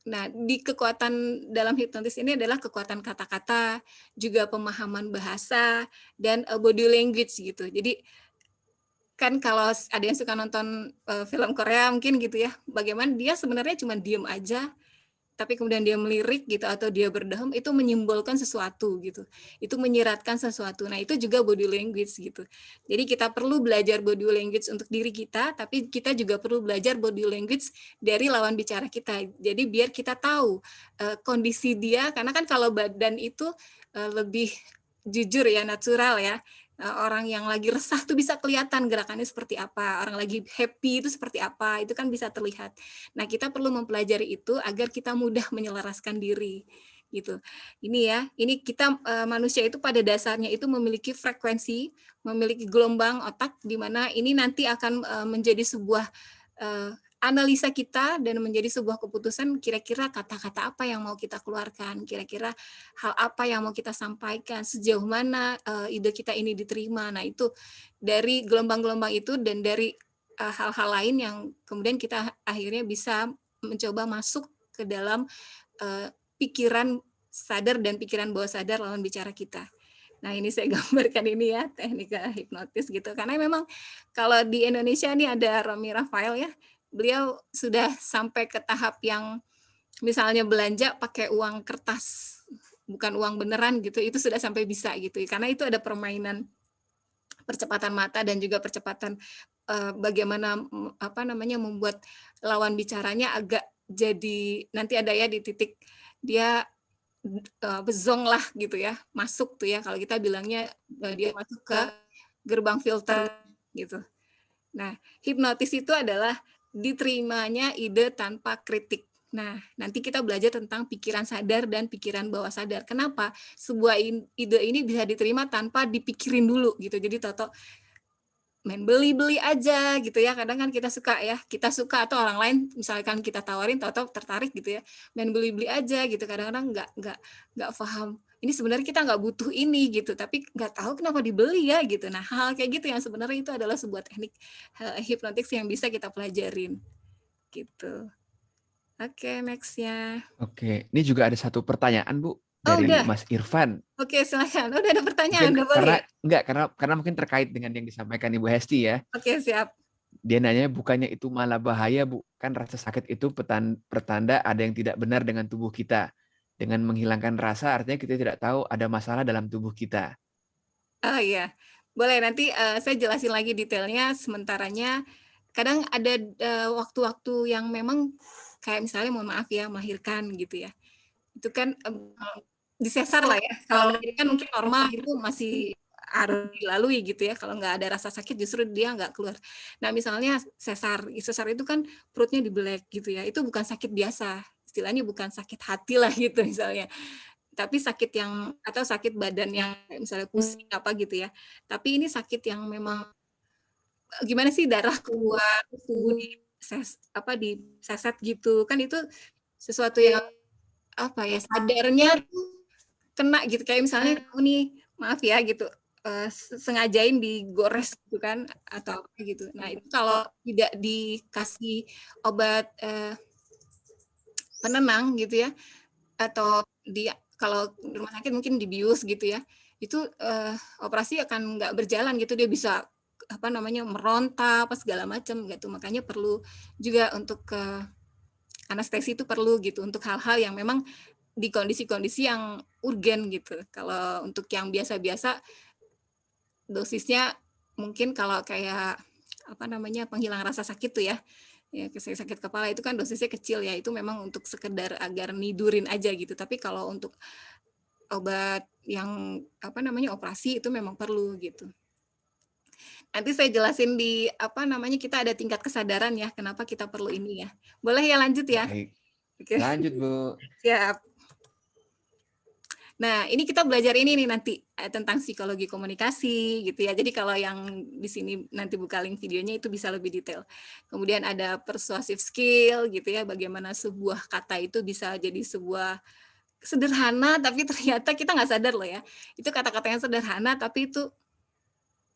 Nah, di kekuatan dalam hipnotis ini adalah kekuatan kata-kata, juga pemahaman bahasa, dan body language gitu. Jadi kan kalau ada yang suka nonton film Korea mungkin gitu ya, bagaimana dia sebenarnya cuma diem aja, tapi kemudian dia melirik gitu atau dia berdeham, itu menyimbolkan sesuatu gitu, itu menyiratkan sesuatu. Nah, itu juga body language gitu. Jadi kita perlu belajar body language untuk diri kita, tapi kita juga perlu belajar body language dari lawan bicara kita. Jadi biar kita tahu kondisi dia, karena kan kalau badan itu lebih jujur ya, natural ya. Orang yang lagi resah tuh bisa kelihatan gerakannya seperti apa, orang lagi happy itu seperti apa, itu kan bisa terlihat. Nah, kita perlu mempelajari itu agar kita mudah menyelaraskan diri gitu. Ini ya, ini kita manusia itu pada dasarnya itu memiliki frekuensi, memiliki gelombang otak di mana ini nanti akan menjadi sebuah analisa kita dan menjadi sebuah keputusan, kira-kira kata-kata apa yang mau kita keluarkan, kira-kira hal apa yang mau kita sampaikan, sejauh mana ide kita ini diterima. Nah, itu dari gelombang-gelombang itu dan dari hal-hal lain yang kemudian kita akhirnya bisa mencoba masuk ke dalam pikiran sadar dan pikiran bawah sadar lawan bicara kita. Nah, ini saya gambarkan ini ya, teknik hipnotis gitu. Karena memang kalau di Indonesia nih ada Romi Rafael ya, beliau sudah sampai ke tahap yang misalnya belanja pakai uang kertas, bukan uang beneran gitu, itu sudah sampai bisa gitu. Karena itu ada permainan percepatan mata dan juga percepatan bagaimana membuat lawan bicaranya agak jadi nanti ada ya di titik dia bezong lah gitu ya, masuk tuh ya kalau kita bilangnya dia masuk ke gerbang filter gitu. Nah, hipnotis itu adalah diterimanya ide tanpa kritik. Nah, nanti kita belajar tentang pikiran sadar dan pikiran bawah sadar. Kenapa? Sebuah ide ini bisa diterima tanpa dipikirin dulu gitu. Jadi Toto main beli-beli aja gitu ya. Kadang kan kita suka atau orang lain misalkan kita tawarin Toto tertarik gitu ya. Main beli-beli aja gitu. Kadang-kadang nggak paham. Ini sebenarnya kita nggak butuh ini gitu, tapi nggak tahu kenapa dibeli ya gitu. Nah, hal kayak gitu yang sebenarnya itu adalah sebuah teknik hipnotis yang bisa kita pelajarin gitu. Oke, next-nya. Oke, ini juga ada satu pertanyaan Bu Oh, dari udah. Mas Irfan. Oke, silakan. Udah ada pertanyaan, Mungkin udah boleh ya? karena mungkin terkait dengan yang disampaikan Ibu Hesti ya. Oke, siap. Dia nanya bukannya itu malah bahaya Bu, kan rasa sakit itu pertanda ada yang tidak benar dengan tubuh kita. Dengan menghilangkan rasa artinya kita tidak tahu ada masalah dalam tubuh kita. Oh iya, boleh nanti saya jelasin lagi detailnya. Sementaranya, kadang ada waktu-waktu yang memang kayak misalnya mohon maaf ya melahirkan gitu ya. Itu kan disesar lah ya. Kalau melahirkan mungkin normal itu masih harus dilalui gitu ya. Kalau nggak ada rasa sakit justru dia nggak keluar. Nah misalnya sesar itu kan perutnya dibelek gitu ya. Itu bukan sakit biasa. Istilahnya bukan sakit hati lah gitu misalnya. Tapi sakit yang atau sakit badan yang misalnya pusing apa gitu ya. Tapi ini sakit yang memang gimana sih darah keluar tubuh diseset gitu kan itu sesuatu yang apa ya sadarnya tuh kena gitu kayak misalnya kamu nih maaf ya gitu sengajain digores gitu kan atau apa gitu. Nah itu kalau tidak dikasih obat penenang gitu ya atau kalau di rumah sakit mungkin dibius gitu ya, itu operasi akan nggak berjalan gitu, dia bisa meronta apa segala macam gitu. Makanya perlu juga untuk anestesi itu perlu gitu untuk hal-hal yang memang di kondisi-kondisi yang urgen gitu. Kalau untuk yang biasa-biasa dosisnya mungkin kalau kayak penghilang rasa sakit tuh ya sakit kepala itu kan dosisnya kecil ya, itu memang untuk sekedar agar nidurin aja gitu. Tapi kalau untuk obat yang operasi itu memang perlu gitu. Nanti saya jelasin kita ada tingkat kesadaran ya, kenapa kita perlu ini ya. Boleh ya lanjut ya? Baik. Oke. Lanjut Bu. Siap. Nah, ini kita belajar ini nih nanti tentang psikologi komunikasi gitu ya. Jadi kalau yang di sini nanti buka link videonya itu bisa lebih detail. Kemudian ada persuasive skill gitu ya, bagaimana sebuah kata itu bisa jadi sebuah sederhana tapi ternyata kita nggak sadar loh ya. Itu kata-kata yang sederhana tapi itu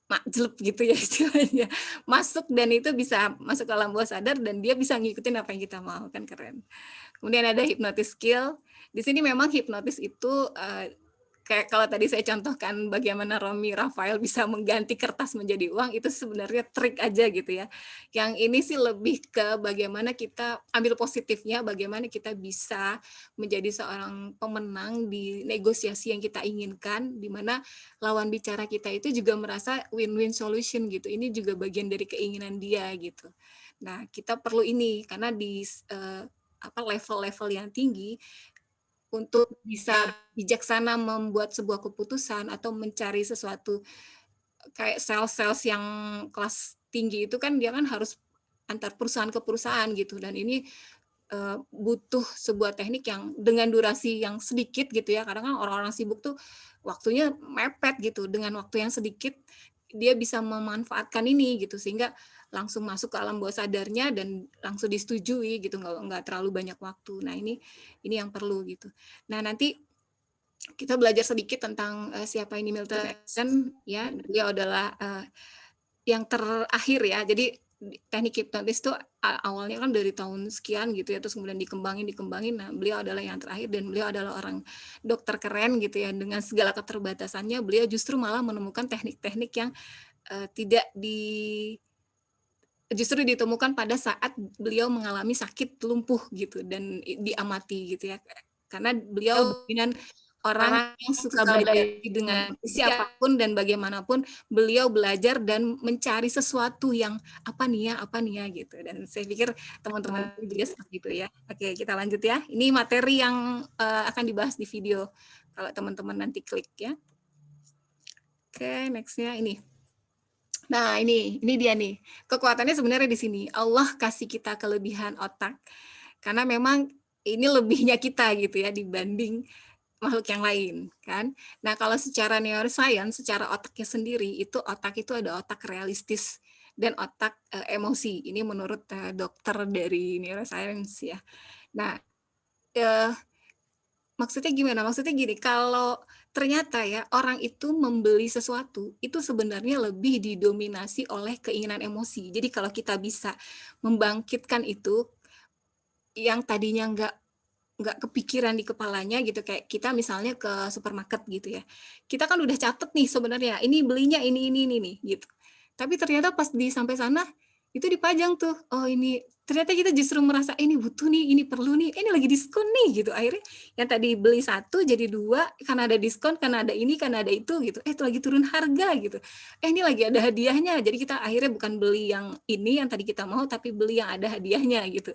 makjleb gitu ya istilahnya. Masuk dan itu bisa masuk ke alam bawah sadar dan dia bisa ngikutin apa yang kita mau, kan keren. Kemudian ada hypnotic skill. Di sini memang hipnotis itu kayak kalau tadi saya contohkan bagaimana Romi Rafael bisa mengganti kertas menjadi uang, itu sebenarnya trik aja gitu ya. Yang ini sih lebih ke bagaimana kita ambil positifnya, bagaimana kita bisa menjadi seorang pemenang di negosiasi yang kita inginkan, di mana lawan bicara kita itu juga merasa win-win solution gitu. Ini juga bagian dari keinginan dia gitu. Nah, kita perlu ini karena di level-level yang tinggi untuk bisa bijaksana membuat sebuah keputusan atau mencari sesuatu kayak sales yang kelas tinggi itu kan dia kan harus antar perusahaan ke perusahaan gitu dan ini butuh sebuah teknik yang dengan durasi yang sedikit gitu ya. Kadang kan orang-orang sibuk tuh waktunya mepet gitu. Dengan waktu yang sedikit dia bisa memanfaatkan ini gitu sehingga langsung masuk ke alam bawah sadarnya dan langsung disetujui gitu nggak terlalu banyak waktu. Nah ini yang perlu gitu. Nah nanti kita belajar sedikit tentang siapa ini Milton Erickson ya. Dia adalah yang terakhir ya. Jadi teknik hipnotis itu awalnya kan dari tahun sekian gitu ya, terus kemudian dikembangin. Nah, beliau adalah yang terakhir dan beliau adalah orang dokter keren gitu ya, dengan segala keterbatasannya beliau justru malah menemukan teknik-teknik yang tidak justru ditemukan pada saat beliau mengalami sakit lumpuh gitu dan diamati gitu ya. Karena beliau dominan orang yang suka belajar dengan siapapun dan bagaimanapun beliau belajar dan mencari sesuatu yang apa nih ya gitu. Dan saya pikir teman-teman juga seperti itu ya. Oke, kita lanjut ya. Ini materi yang akan dibahas di video kalau teman-teman nanti klik ya. Oke, nextnya ini. Nah, ini dia nih. Kekuatannya sebenarnya di sini. Allah kasih kita kelebihan otak. Karena memang ini lebihnya kita gitu ya dibanding makhluk yang lain kan. Nah, kalau secara neuroscience, secara otaknya sendiri itu otak itu ada otak realistis dan otak emosi. Ini menurut dokter dari neuroscience ya. Nah, maksudnya gimana? Maksudnya gini, kalau ternyata ya orang itu membeli sesuatu itu sebenarnya lebih didominasi oleh keinginan emosi. Jadi kalau kita bisa membangkitkan itu yang tadinya nggak kepikiran di kepalanya gitu, kayak kita misalnya ke supermarket gitu ya, kita kan udah catet nih sebenarnya ini belinya ini nih gitu, tapi ternyata pas sampai sana itu dipajang tuh, oh ini ternyata kita justru merasa ini butuh nih, ini perlu nih, ini lagi diskon nih gitu, akhirnya yang tadi beli 1 jadi 2 karena ada diskon, karena ada ini, karena ada itu gitu, itu lagi turun harga gitu, ini lagi ada hadiahnya, jadi kita akhirnya bukan beli yang ini yang tadi kita mau, tapi beli yang ada hadiahnya gitu.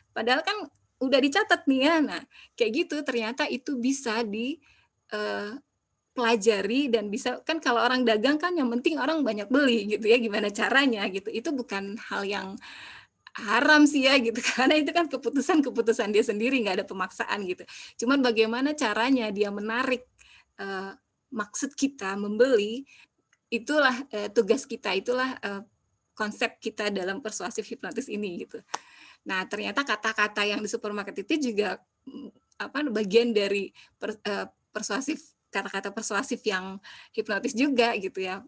Padahal kan udah dicatat nih ya. Nah, kayak gitu ternyata itu bisa dipelajari dan bisa kan kalau orang dagang kan yang penting orang banyak beli gitu ya, gimana caranya gitu. Itu bukan hal yang haram sih ya gitu karena itu kan keputusan dia sendiri, nggak ada pemaksaan gitu. Cuman bagaimana caranya dia menarik maksud kita membeli, itulah tugas kita, itulah konsep kita dalam persuasif hipnotis ini gitu. Nah, ternyata kata-kata yang di supermarket itu juga bagian dari persuasif, kata-kata persuasif yang hipnotis juga gitu ya.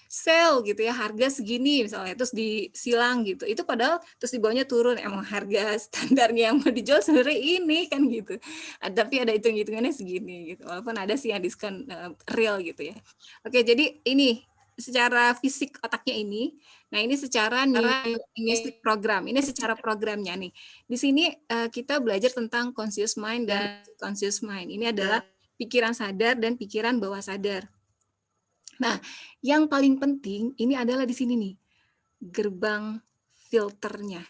Sale gitu ya, harga segini misalnya, terus disilang gitu. Itu padahal terus di bawahnya turun, emang harga standarnya yang mau dijual sebenarnya ini kan gitu. Tapi ada hitung-hitungannya segini gitu. Walaupun ada sih yang diskon real gitu ya. Oke, jadi ini secara fisik otaknya ini. Nah, ini secara linguistic program. Ini secara programnya nih. Di sini kita belajar tentang conscious mind dan subconscious mind. Ini adalah pikiran sadar dan pikiran bawah sadar. Nah, yang paling penting ini adalah di sini nih. Gerbang filternya.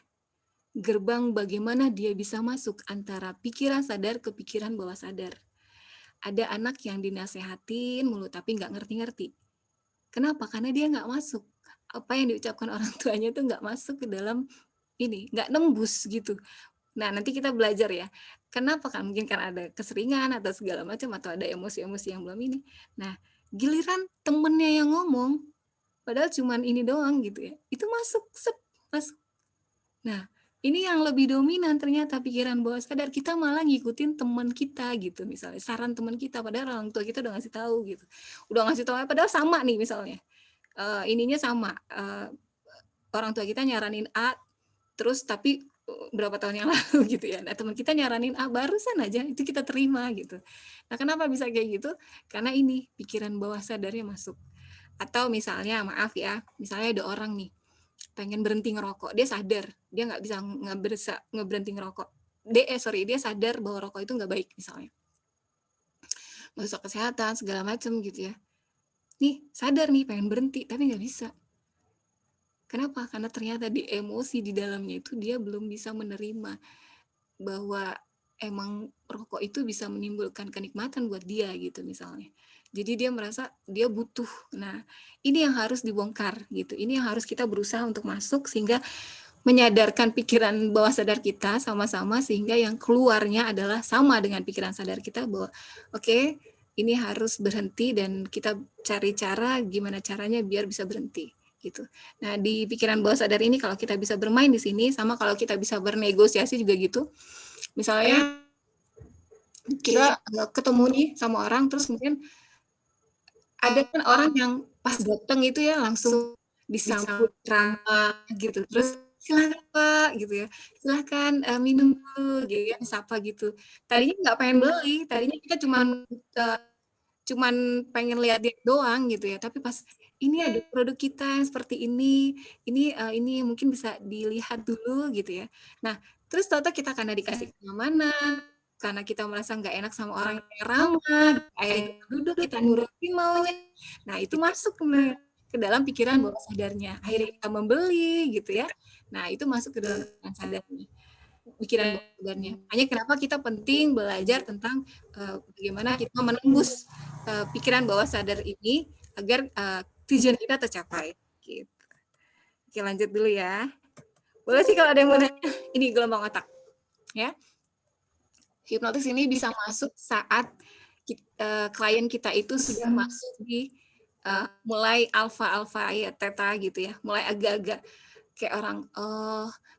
Gerbang bagaimana dia bisa masuk antara pikiran sadar ke pikiran bawah sadar. Ada anak yang dinasehatin mulu tapi nggak ngerti-ngerti. Kenapa? Karena dia nggak masuk. Apa yang diucapkan orang tuanya itu nggak masuk ke dalam ini, nggak nembus gitu. Nah, nanti kita belajar ya. Kenapa kan? Mungkin karena ada keseringan atau segala macam, atau ada emosi-emosi yang belum ini. Nah, giliran temennya yang ngomong, padahal cuman ini doang gitu ya, itu masuk, masuk. Nah, ini yang lebih dominan ternyata pikiran bawah sadar, kita malah ngikutin teman kita gitu, misalnya saran teman kita, padahal orang tua kita udah ngasih tahu gitu, udah ngasih tahu, padahal sama nih misalnya, ininya sama, orang tua kita nyaranin A, terus tapi berapa tahun yang lalu gitu ya, nah teman kita nyaranin A barusan aja, itu kita terima gitu. Nah, kenapa bisa kayak gitu? Karena ini pikiran bawah sadarnya masuk. Atau misalnya, maaf ya, misalnya ada orang nih pengen berhenti ngerokok, dia sadar dia nggak bisa ngeberhenti ngerokok, dia sadar bahwa rokok itu nggak baik misalnya, merusak kesehatan segala macam gitu ya. Nih sadar nih pengen berhenti tapi nggak bisa. Kenapa? Karena ternyata di emosi di dalamnya itu dia belum bisa menerima bahwa emang rokok itu bisa menimbulkan kenikmatan buat dia gitu misalnya. Jadi dia merasa dia butuh. Nah, ini yang harus dibongkar gitu. Ini yang harus kita berusaha untuk masuk sehingga menyadarkan pikiran bawah sadar kita sama-sama sehingga yang keluarnya adalah sama dengan pikiran sadar kita bahwa oke, ini harus berhenti dan kita cari cara gimana caranya biar bisa berhenti gitu. Nah, di pikiran bawah sadar ini kalau kita bisa bermain di sini sama kalau kita bisa bernegosiasi juga gitu. Misalnya kita ketemu nih sama orang terus mungkin ada kan orang yang pas datang itu ya langsung disambut ramah gitu, terus silakan Pak gitu ya, silakan minum dulu gitu ya, sapa gitu. Tadinya nggak pengen beli, tadinya kita cuman pengen lihat dia doang gitu ya, tapi pas ini ada produk kita yang seperti ini mungkin bisa dilihat dulu gitu ya. Nah, terus tahu-tahu kita karena dikasih kenyamanan, karena kita merasa nggak enak sama orang yang ramah, akhirnya kita duduk, kita nurutin maunya. Nah, itu masuk ke dalam pikiran bawah sadarnya. Akhirnya kita membeli gitu ya. Nah, itu masuk ke dalam pikiran sadarnya. Pikiran bawah sadarnya. Hanya kenapa kita penting belajar tentang bagaimana kita menembus pikiran bawah sadar ini agar tujuan kita tercapai. Gitu. Oke, lanjut dulu ya. Boleh sih kalau ada yang mau nanya. Ini gelombang otak. Ya. Hipnotis ini bisa masuk saat klien kita itu sudah masuk di mulai alfa ya, teta gitu ya. Mulai agak-agak kayak orang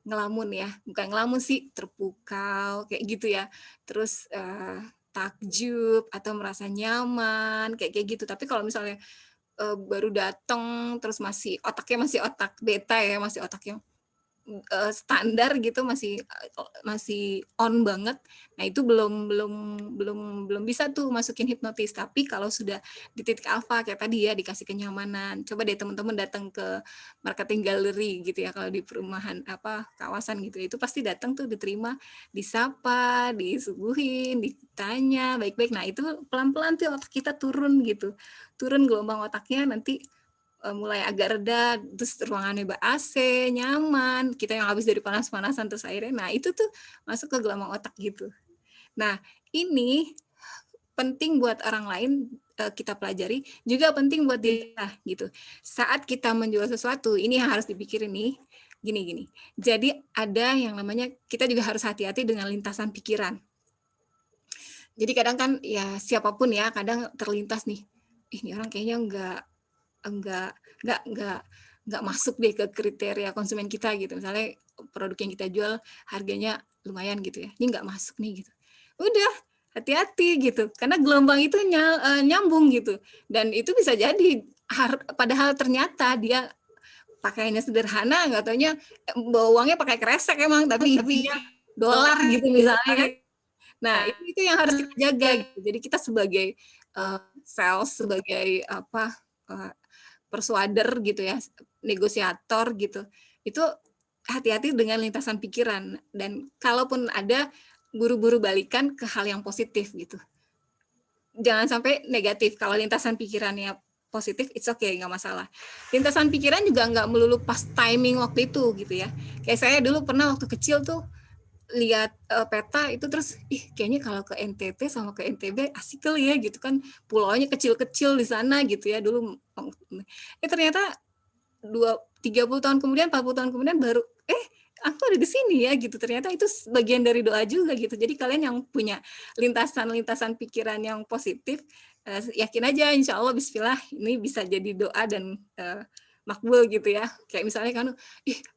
ngelamun ya. Bukan ngelamun sih, terpukau kayak gitu ya. Terus takjub atau merasa nyaman kayak gitu. Tapi kalau misalnya baru datang terus otaknya masih otak beta ya, masih otaknya standar gitu, masih on banget. Nah, itu belum bisa tuh masukin hipnotis. Tapi kalau sudah di titik alfa kayak tadi ya, dikasih kenyamanan. Coba deh teman-teman datang ke marketing gallery gitu ya, kalau di perumahan kawasan gitu. Itu pasti datang tuh diterima, disapa, disuguhin, ditanya baik-baik. Nah, itu pelan-pelan tuh otak kita turun gitu. Turun gelombang otaknya, nanti mulai agak reda, terus ruangannya AC, nyaman, kita yang habis dari panas-panasan terus akhirnya, nah itu tuh masuk ke gelombang otak gitu. Nah, ini penting buat orang lain kita pelajari, juga penting buat diri kita gitu. Saat kita menjual sesuatu, ini yang harus dipikirin nih, gini. Jadi ada yang namanya, kita juga harus hati-hati dengan lintasan pikiran. Jadi kadang kan ya siapapun ya, kadang terlintas nih, ini orang kayaknya nggak masuk deh ke kriteria konsumen kita gitu. Misalnya produk yang kita jual harganya lumayan gitu ya, ini nggak masuk nih gitu. Udah, hati-hati gitu, karena gelombang itu nyambung gitu, dan itu bisa jadi padahal ternyata dia pakaiannya sederhana, nggak taunya bawa uangnya pakai kresek emang, tapi dolar gitu misalnya. Nah, itu yang harus kita jaga gitu. Jadi kita sebagai sales, sebagai persuader gitu ya, negosiator gitu, itu hati-hati dengan lintasan pikiran, dan kalaupun ada, buru-buru balikan ke hal yang positif gitu. Jangan sampai negatif. Kalau lintasan pikirannya positif, it's okay, nggak masalah. Lintasan pikiran juga nggak melulu pas timing waktu itu gitu ya. Kayak saya dulu pernah waktu kecil tuh lihat peta itu, terus kayaknya kalau ke NTT sama ke NTB asik kali ya gitu kan, pulaunya kecil-kecil di sana gitu ya dulu. Ternyata 30 tahun kemudian, 40 tahun kemudian baru aku ada di sini ya gitu. Ternyata itu bagian dari doa juga gitu. Jadi kalian yang punya lintasan pikiran yang positif, yakin aja insya Allah bismillah ini bisa jadi doa dan makbul gitu ya. Kayak misalnya kan,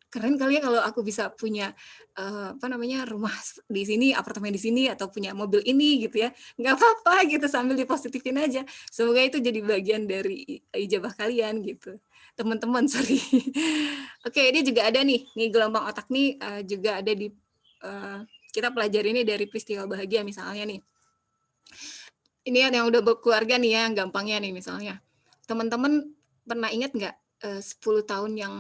keren kali ya kalau aku bisa punya rumah di sini, apartemen di sini, atau punya mobil ini gitu ya. Nggak apa-apa gitu, sambil dipositifin aja. Semoga itu jadi bagian dari ijabah kalian gitu. Teman-teman, sorry. Oke, ini juga ada nih gelombang otak nih juga ada di kita pelajari ini dari peristiwa bahagia misalnya nih. Ini yang udah berkeluarga nih ya, yang gampangnya nih misalnya. Teman-teman pernah ingat nggak 10 tahun yang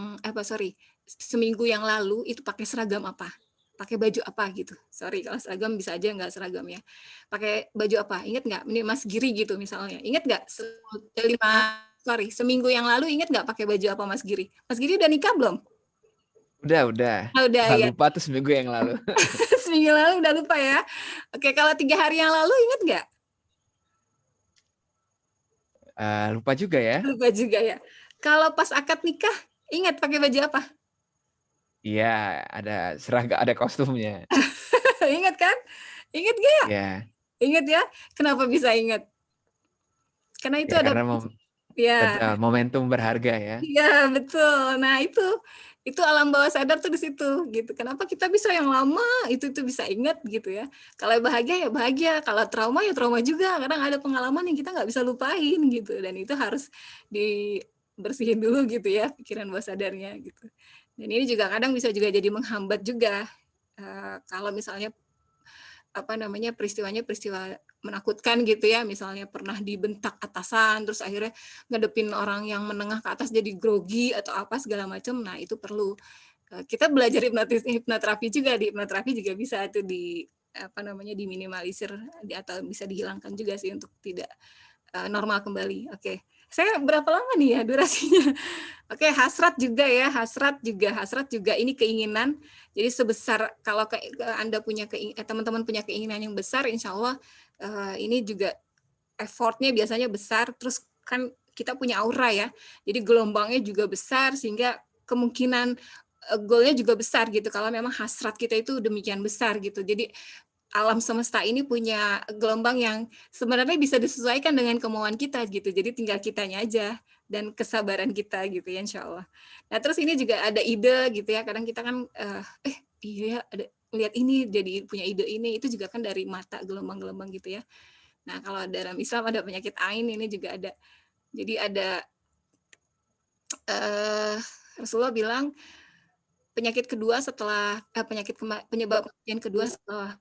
seminggu yang lalu itu pakai seragam apa? Pakai baju apa gitu? Sorry kalau seragam bisa aja nggak seragam ya. Pakai baju apa? Ingat nggak? Ini Mas Giri gitu misalnya. Ingat nggak? Seminggu yang lalu ingat nggak pakai baju apa Mas Giri? Mas Giri udah nikah belum? Udah. Udah ya. Lupa tuh seminggu yang lalu. Seminggu lalu udah lupa ya. Oke, kalau 3 hari yang lalu ingat nggak? Lupa juga ya. Lupa juga ya. Kalau pas akad nikah, ingat pakai baju apa? Iya, ada seragam, ada kostumnya. Ingat kan? Ingat gak ya? Iya. Ingat ya? Kenapa bisa ingat? Karena itu ya, ada karena momentum berharga ya. Iya, betul. Nah, itu alam bawah sadar tuh di situ gitu. Kenapa kita bisa yang lama itu bisa ingat gitu ya. Kalau bahagia ya bahagia, kalau trauma ya trauma juga. Kadang ada pengalaman yang kita nggak bisa lupain gitu, dan itu harus bersihin dulu gitu ya pikiran bawah sadarnya gitu. Dan ini juga kadang bisa juga jadi menghambat juga kalau misalnya peristiwanya peristiwa menakutkan gitu ya, misalnya pernah dibentak atasan terus akhirnya ngadepin orang yang menengah ke atas jadi grogi atau apa segala macam. Nah, itu perlu kita belajar hipnoterapi juga. Di hipnoterapi juga bisa itu diminimalisir atau bisa dihilangkan juga sih untuk tidak normal kembali. Oke. Saya berapa lama nih ya durasinya? Oke, hasrat juga ini keinginan. Jadi sebesar kalau Anda punya teman-teman punya keinginan yang besar, insya Allah ini juga effortnya biasanya besar. Terus kan kita punya aura ya, jadi gelombangnya juga besar sehingga kemungkinan goalnya juga besar gitu. Kalau memang hasrat kita itu demikian besar gitu, jadi alam semesta ini punya gelombang yang sebenarnya bisa disesuaikan dengan kemauan kita gitu. Jadi tinggal kitanya aja dan kesabaran kita gitu ya insya Allah. Nah terus ini juga ada ide gitu ya. Kadang kita kan iya ada lihat ini jadi punya ide ini, itu juga kan dari mata gelombang-gelombang gitu ya. Nah kalau dalam Islam ada penyakit ain, ini juga ada. Jadi ada Rasulullah bilang penyakit kedua setelah penyebab kematian kedua setelah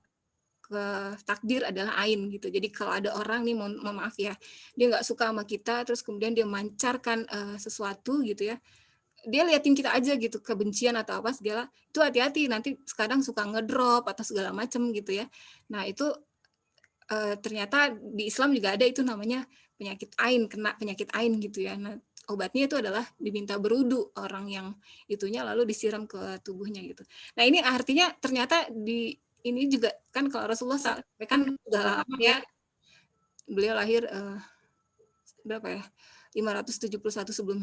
ke takdir adalah ain gitu. Jadi kalau ada orang nih, mohon maaf ya, dia nggak suka sama kita, terus kemudian dia mancarkan sesuatu gitu ya, dia liatin kita aja gitu, kebencian atau apa segala, itu hati-hati, nanti kadang suka ngedrop atau segala macam gitu ya. Nah itu ternyata di Islam juga ada itu namanya penyakit ain, kena penyakit ain gitu ya. Nah obatnya itu adalah diminta berudu orang yang itunya, lalu disiram ke tubuhnya gitu. Nah ini artinya ternyata ini juga kan kalau Rasulullah sampaikan udah lama ya, beliau lahir berapa ya, 571 sebelum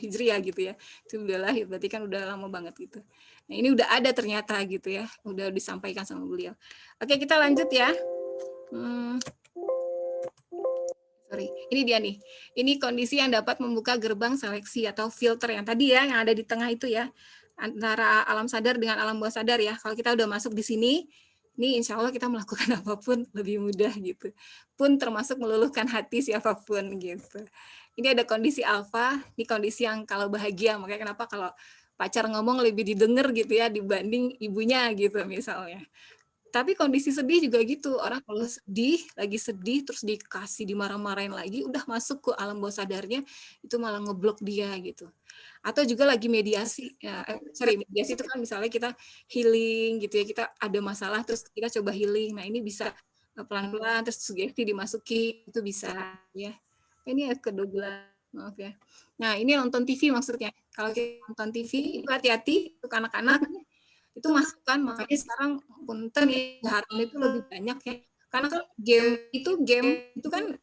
Hijriah gitu ya, itu udah lahir, berarti kan udah lama banget gitu. Nah ini udah ada ternyata gitu ya, udah disampaikan sama beliau. Oke kita lanjut ya. Sorry, ini dia nih. Ini kondisi yang dapat membuka gerbang seleksi atau filter yang tadi ya, yang ada di tengah itu ya, antara alam sadar dengan alam bawah sadar ya. Kalau kita udah masuk di sini, ini insya Allah kita melakukan apapun lebih mudah gitu. Pun termasuk meluluhkan hati siapapun gitu. Ini ada kondisi alfa, ini kondisi yang kalau bahagia, makanya kenapa kalau pacar ngomong lebih didengar gitu ya dibanding ibunya gitu misalnya. Tapi kondisi sedih juga gitu, orang kalau lagi sedih terus dikasih dimarah-marahin lagi, udah masuk ke alam bawah sadarnya, itu malah ngeblok dia gitu. Atau juga lagi mediasi, mediasi itu kan misalnya kita healing gitu ya, kita ada masalah terus kita coba healing, nah ini bisa pelan-pelan terus sugesti dimasuki, itu bisa ya. Ini kedua, maaf ya. Nah ini nonton TV maksudnya, kalau kita nonton TV itu hati-hati untuk anak-anak, itu masukan, makanya sekarang punten kejahatan itu lebih banyak ya, karena kan game itu kan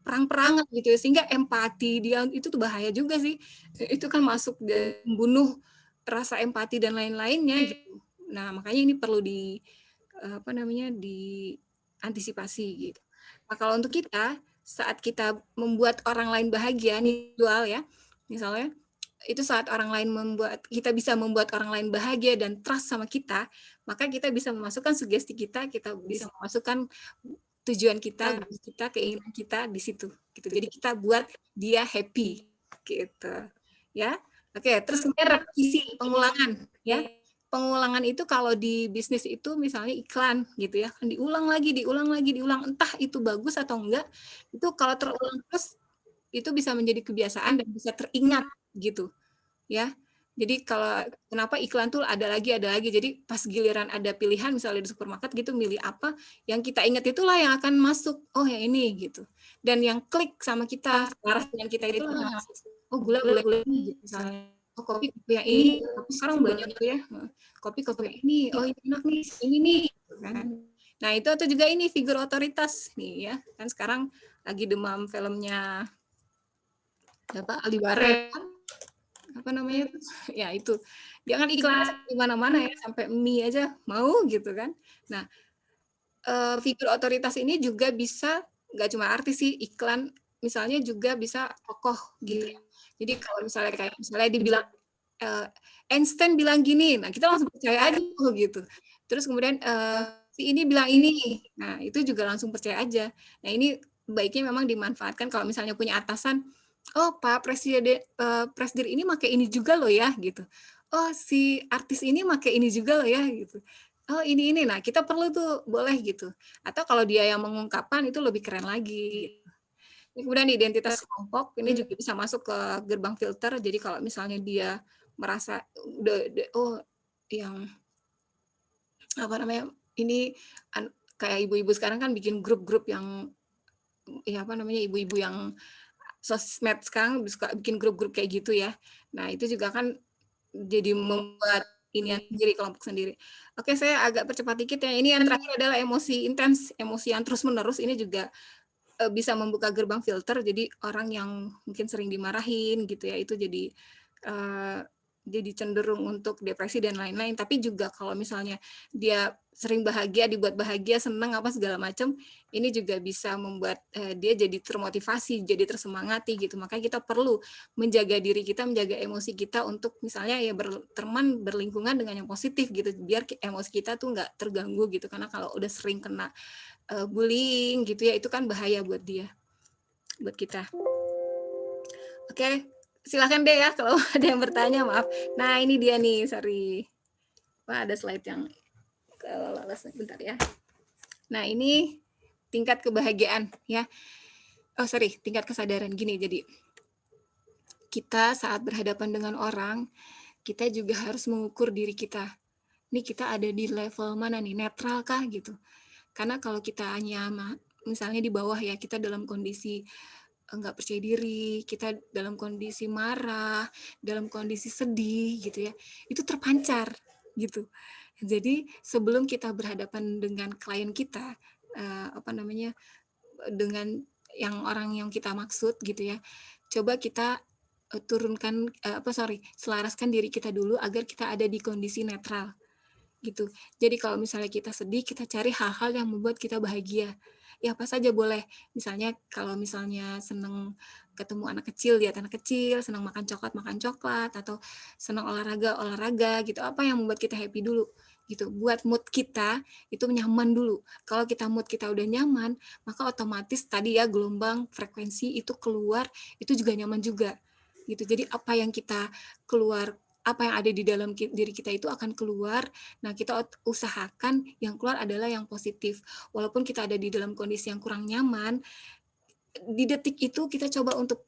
perang-perangan gitu ya, sehingga empati dia itu tuh bahaya juga sih, itu kan masuk dan membunuh rasa empati dan lain-lainnya gitu. Nah makanya ini perlu diantisipasi gitu. Nah kalau untuk kita, saat kita membuat orang lain bahagia nih dual ya, misalnya itu saat orang lain kita bisa membuat orang lain bahagia dan trust sama kita, maka kita bisa memasukkan sugesti kita bisa memasukkan tujuan kita, keinginan kita di situ gitu. Jadi kita buat dia happy gitu. Ya. Oke, terus repetisi, pengulangan ya. Pengulangan itu kalau di bisnis itu misalnya iklan gitu ya, kan diulang lagi, entah itu bagus atau enggak, itu kalau terulang terus itu bisa menjadi kebiasaan dan bisa teringat gitu ya. Jadi kalau kenapa iklan tuh ada lagi, jadi pas giliran ada pilihan misalnya di supermarket gitu, milih apa yang kita ingat itulah yang akan masuk, oh yang ini gitu, dan yang klik sama kita, selaras dengan kita itu oh gula ini gitu, misalnya oh kopi yang ini, kopi sekarang banyak tuh ya, kopi ini, oh ini enak nih, ini nih kan. Nah itu atau juga ini figur otoritas nih ya, kan sekarang lagi demam filmnya Aldi Bareng, apa namanya ya itu, dia kan iklan di mana-mana ya, sampai mie aja mau gitu kan. Nah figur otoritas ini juga bisa nggak cuma artis sih, iklan misalnya juga bisa tokoh gitu ya. Jadi kalau misalnya dibilang Einstein bilang gini, nah kita langsung percaya aja gitu. Terus kemudian si ini bilang ini, nah itu juga langsung percaya aja. Nah ini baiknya memang dimanfaatkan kalau misalnya punya atasan oh Pak Presiden Presdir ini pakai ini juga loh ya gitu. Oh si artis ini pakai ini juga loh ya gitu. Oh ini. Nah kita perlu tuh boleh gitu. Atau kalau dia yang mengungkapkan itu lebih keren lagi. Kemudian identitas kelompok ini juga bisa masuk ke gerbang filter. Jadi kalau misalnya dia merasa oh yang apa namanya ini kayak ibu-ibu sekarang kan bikin grup-grup yang ya apa namanya ibu-ibu yang sosmed sekarang suka bikin grup-grup kayak gitu ya. Nah itu juga kan jadi membuat ini sendiri kelompok sendiri. Oke saya agak percepat dikit ya. Ini yang terakhir adalah emosi intens, emosi yang terus menerus ini juga bisa membuka gerbang filter. Jadi orang yang mungkin sering dimarahin gitu ya itu jadi cenderung untuk depresi dan lain-lain. Tapi juga kalau misalnya dia sering bahagia, dibuat bahagia, senang apa segala macam, ini juga bisa membuat dia jadi termotivasi, jadi tersemangati gitu. Makanya kita perlu menjaga diri kita, menjaga emosi kita untuk misalnya ya berteman, berlingkungan dengan yang positif gitu, biar emosi kita tuh nggak terganggu gitu. Karena kalau udah sering kena bullying gitu ya, itu kan bahaya buat dia, buat kita. Oke, silakan deh ya kalau ada yang bertanya, maaf. Nah ini dia nih, sorry. Wah ada slide yang bentar ya. Nah ini tingkat kebahagiaan ya. Oh sorry, tingkat kesadaran gini. Jadi kita saat berhadapan dengan orang, kita juga harus mengukur diri kita. Ini kita ada di level mana nih, netral kah gitu. Karena kalau kita hanya misalnya di bawah ya, kita dalam kondisi nggak percaya diri, kita dalam kondisi marah, dalam kondisi sedih gitu ya, itu terpancar gitu. Jadi sebelum kita berhadapan dengan klien kita, apa namanya, dengan yang orang yang kita maksud gitu ya, coba kita turunkan, selaraskan diri kita dulu agar kita ada di kondisi netral gitu. Jadi kalau misalnya kita sedih, kita cari hal-hal yang membuat kita bahagia. Ya apa saja boleh. Misalnya kalau misalnya senang ketemu anak kecil, lihat anak kecil, senang makan coklat, atau senang olahraga gitu. Apa yang membuat kita happy dulu gitu. Buat mood kita itu nyaman dulu. Kalau mood kita udah nyaman, maka otomatis tadi ya gelombang frekuensi itu keluar, itu juga nyaman juga gitu. Jadi apa yang kita keluar, apa yang ada di dalam diri kita itu akan keluar. Nah, kita usahakan yang keluar adalah yang positif. Walaupun kita ada di dalam kondisi yang kurang nyaman, di detik itu kita coba untuk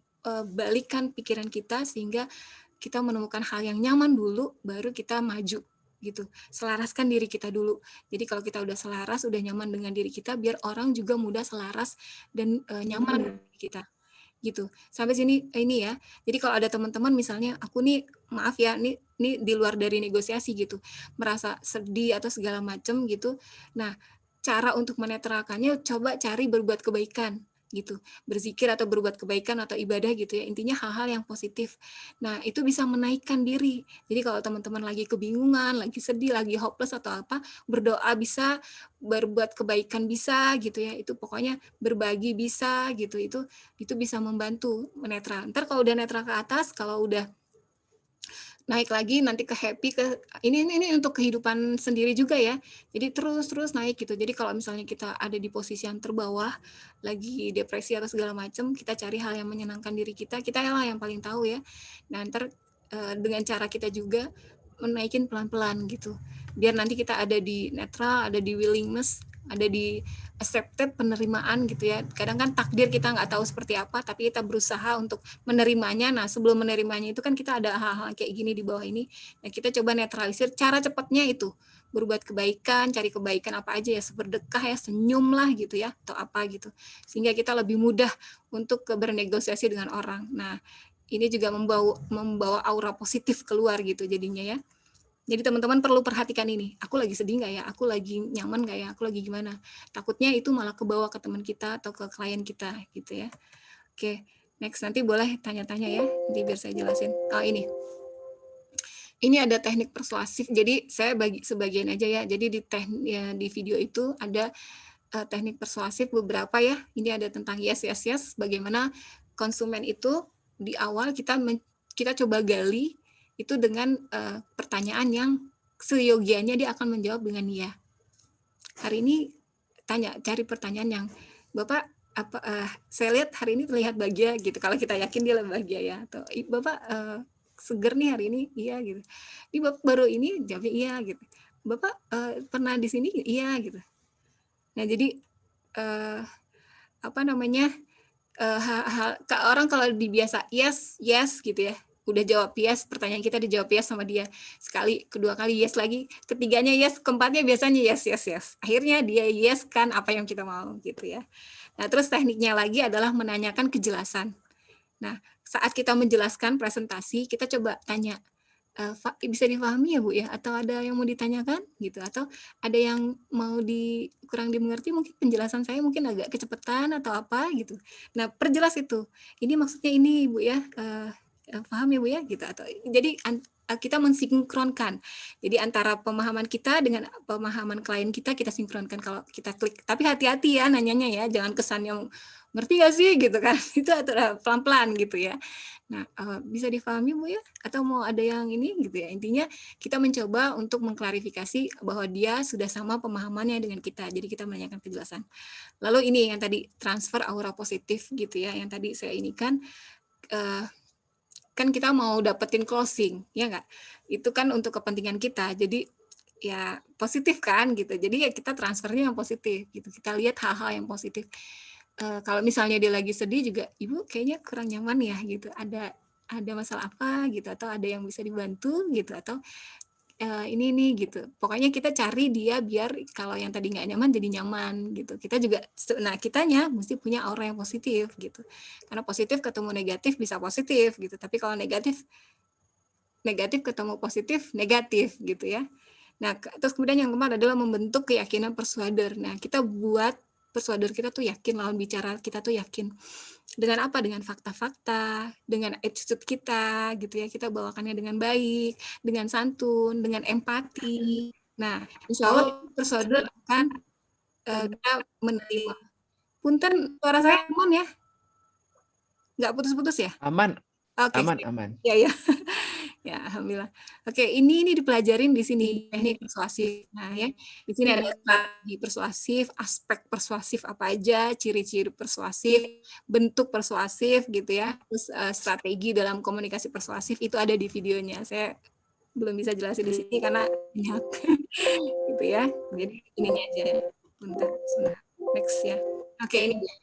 balikan pikiran kita sehingga kita menemukan hal yang nyaman dulu, baru kita maju gitu. Selaraskan diri kita dulu. Jadi kalau kita udah selaras, udah nyaman dengan diri kita, biar orang juga mudah selaras dan nyaman dengan kita gitu. Sampai sini ini ya. Jadi kalau ada teman-teman misalnya aku nih maaf ya, nih di luar dari negosiasi gitu, merasa sedih atau segala macam gitu. Nah, cara untuk menetralkannya coba cari berbuat kebaikan gitu. Berzikir atau berbuat kebaikan atau ibadah gitu ya. Intinya hal-hal yang positif. Nah, itu bisa menaikkan diri. Jadi kalau teman-teman lagi kebingungan, lagi sedih, lagi hopeless atau apa, berdoa bisa, berbuat kebaikan bisa gitu ya. Itu pokoknya berbagi bisa gitu. Itu bisa membantu menetral. Ntar kalau udah netral ke atas, kalau udah naik lagi nanti ke happy ini untuk kehidupan sendiri juga ya. Jadi terus naik gitu. Jadi kalau misalnya kita ada di posisi yang terbawah, lagi depresi atau segala macam, kita cari hal yang menyenangkan diri kita. Kita lah yang paling tahu ya. Nah, ntar dengan cara kita juga menaikin pelan-pelan gitu. Biar nanti kita ada di netral, ada di willingness, ada di accepted, penerimaan gitu ya. Kadang kan takdir kita nggak tahu seperti apa, tapi kita berusaha untuk menerimanya. Nah, sebelum menerimanya itu kan kita ada hal-hal kayak gini di bawah ini. Nah, kita coba netralisir. Cara cepatnya itu berbuat kebaikan, cari kebaikan apa aja ya, bersedekah ya, senyum lah gitu ya, atau apa gitu. Sehingga kita lebih mudah untuk bernegosiasi dengan orang. Nah, ini juga membawa aura positif keluar gitu jadinya ya. Jadi teman-teman perlu perhatikan ini. Aku lagi sedih nggak ya? Aku lagi nyaman nggak ya? Aku lagi gimana? Takutnya itu malah kebawa ke teman kita atau ke klien kita gitu ya. Oke, next nanti boleh tanya-tanya ya. Nanti biar saya jelasin. Oh ini. Ini ada teknik persuasif. Jadi saya bagi sebagian aja ya. Jadi di video itu ada teknik persuasif beberapa ya. Ini ada tentang yes. Bagaimana konsumen itu di awal kita coba gali itu dengan pertanyaan yang seyogianya dia akan menjawab dengan iya. Hari ini cari pertanyaan yang Bapak saya lihat hari ini terlihat bahagia gitu. Kalau kita yakin dia lebih bahagia ya. Atau Bapak seger nih hari ini, iya gitu. Ini Bapak baru ini jawabnya iya gitu. Bapak pernah di sini, iya gitu. Nah jadi orang kalau dibiasa yes gitu ya, udah jawab yes, pertanyaan kita dijawab yes sama dia sekali, kedua kali yes lagi, ketiganya yes, keempatnya biasanya yes. Akhirnya dia yes kan apa yang kita mau gitu ya. Nah terus tekniknya lagi adalah menanyakan kejelasan. Nah saat kita menjelaskan presentasi, kita coba tanya, bisa dipahami ya Bu ya, atau ada yang mau ditanyakan gitu, atau ada yang mau kurang dimengerti, mungkin penjelasan saya mungkin agak kecepatan atau apa gitu. Nah perjelas itu, ini maksudnya ini Bu ya, paham ya Bu ya gitu, atau jadi kita mensinkronkan. Jadi antara pemahaman kita dengan pemahaman klien kita sinkronkan kalau kita klik. Tapi hati-hati ya nanyanya ya, jangan kesan yang ngerti gak sih gitu kan, itu pelan-pelan gitu ya. Nah, bisa dipahami Bu ya? Atau mau ada yang ini gitu ya? Intinya kita mencoba untuk mengklarifikasi bahwa dia sudah sama pemahamannya dengan kita. Jadi kita menanyakan kejelasan. Lalu ini yang tadi transfer aura positif gitu ya, yang tadi saya ini kan kita mau dapetin closing, ya nggak? Itu kan untuk kepentingan kita. Jadi ya positif kan gitu. Jadi ya kita transfernya yang positif gitu. Kita lihat hal-hal yang positif. Kalau misalnya dia lagi sedih juga, Ibu kayaknya kurang nyaman ya gitu. Ada masalah apa gitu, atau ada yang bisa dibantu gitu, atau ini nih gitu. Pokoknya kita cari dia biar kalau yang tadi nggak nyaman jadi nyaman gitu. Kita juga, nah kitanya mesti punya aura yang positif gitu. Karena positif ketemu negatif bisa positif gitu. Tapi kalau negatif ketemu positif negatif gitu ya. Nah, terus kemudian yang keempat adalah membentuk keyakinan persuader. Nah, kita buat persuader kita tuh yakin, lawan bicara kita tuh yakin. Dengan apa? Dengan fakta-fakta, dengan attitude kita gitu ya. Kita bawakannya dengan baik, dengan santun, dengan empati. Nah, insya Allah persuader akan kita menerima. Punten, suara saya aman ya? Nggak putus-putus ya? Aman, Oke, aman. Ya. Ya, alhamdulillah. Oke, ini dipelajarin di sini teknik persuasif. Nah, ya, di sini ada strategi persuasif, aspek persuasif apa aja, ciri-ciri persuasif, bentuk persuasif gitu ya. Terus strategi dalam komunikasi persuasif itu ada di videonya. Saya belum bisa jelasin di sini karena banyak gitu ya. Jadi ini aja. Bentar, next ya. Oke, ini dia.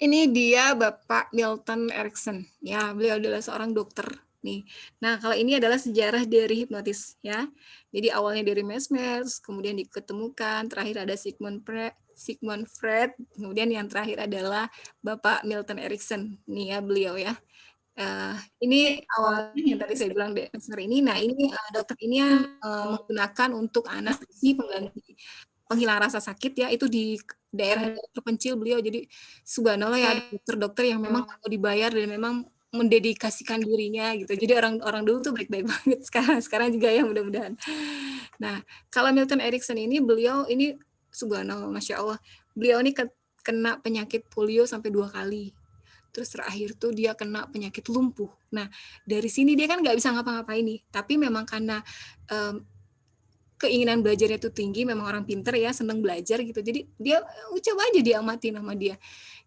Ini dia Bapak Milton Erickson. Ya, beliau adalah seorang dokter nih. Nah, kalau ini adalah sejarah dari hipnotis ya. Jadi awalnya dari Mesmer, kemudian diketemukan, terakhir ada Sigmund Freud, kemudian yang terakhir adalah Bapak Milton Erickson. Nih ya beliau ya. Ini awalnya yang tadi saya bilang Mesmer ini. Nah, ini dokter ini yang menggunakan untuk anestesi pengganti penghilang rasa sakit ya, itu di daerah terpencil beliau. Jadi subhanallah ya, ada dokter-dokter yang memang mau dibayar dan memang mendedikasikan dirinya gitu. Jadi orang dulu tuh baik-baik banget, sekarang juga ya mudah-mudahan. Nah, kalau Milton Erickson ini beliau ini subhanallah, masya Allah, beliau ini kena penyakit polio sampai 2 kali. Terus terakhir tuh dia kena penyakit lumpuh. Nah, dari sini dia kan nggak bisa ngapa-ngapain nih. Tapi memang karena keinginan belajarnya itu tinggi, memang orang pinter ya, seneng belajar gitu. Jadi dia coba aja diamati nama dia.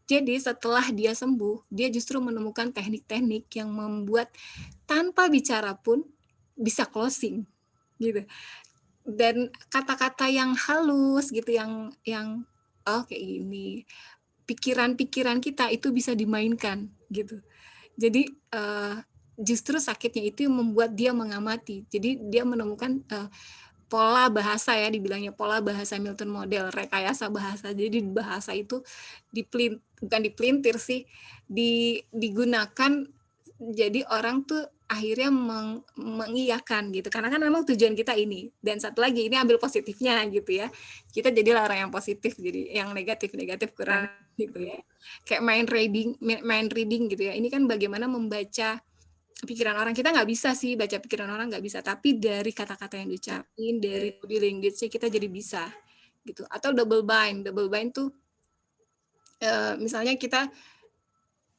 Jadi setelah dia sembuh, dia justru menemukan teknik-teknik yang membuat tanpa bicara pun bisa closing gitu. Dan kata-kata yang halus gitu, yang oh kayak gini, pikiran-pikiran kita itu bisa dimainkan gitu. Jadi justru sakitnya itu yang membuat dia mengamati. Jadi dia menemukan pola bahasa ya, dibilangnya pola bahasa Milton model, rekayasa bahasa. Jadi bahasa itu bukan dipelintir sih, digunakan jadi orang tuh akhirnya mengiyakan gitu. Karena kan memang tujuan kita ini. Dan satu lagi, ini ambil positifnya gitu ya. Kita jadilah orang yang positif, jadi yang negatif kurang gitu ya. Kayak main reading gitu ya. Ini kan bagaimana membaca pikiran orang. Kita nggak bisa sih baca pikiran orang, nggak bisa, tapi dari kata-kata yang diucapin, dari body language kita jadi bisa gitu. Atau double bind tuh misalnya kita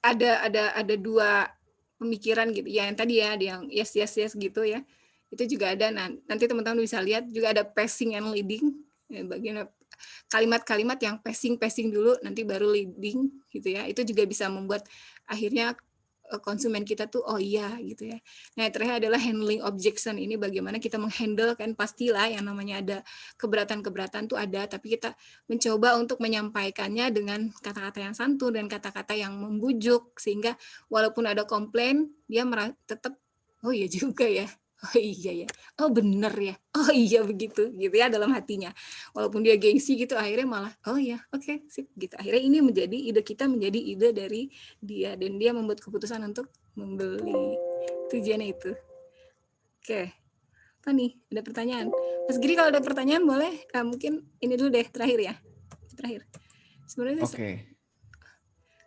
ada 2 pemikiran gitu ya, yang tadi ya, ada yang yes gitu ya, itu juga ada. Nah, nanti teman-teman bisa lihat juga ada passing and leading, bagian kalimat-kalimat yang pacing dulu, nanti baru leading gitu ya. Itu juga bisa membuat akhirnya konsumen kita tuh oh iya gitu ya. Nah, terakhir adalah handling objection. Ini bagaimana kita menghandle, kan pastilah yang namanya ada keberatan-keberatan tuh ada, tapi kita mencoba untuk menyampaikannya dengan kata-kata yang santun dan kata-kata yang membujuk, sehingga walaupun ada komplain dia tetap oh iya juga ya. Oh iya ya. Oh bener ya. Oh iya begitu gitu ya dalam hatinya. Walaupun dia gengsi gitu, akhirnya malah oh iya oke, sip gitu. Akhirnya ini menjadi ide kita, menjadi ide dari dia, dan dia membuat keputusan untuk membeli. Tujuannya itu. Oke. Apa nih? Ada pertanyaan? Mas Giri kalau ada pertanyaan boleh, mungkin ini dulu deh terakhir ya. Terakhir. Sebenarnya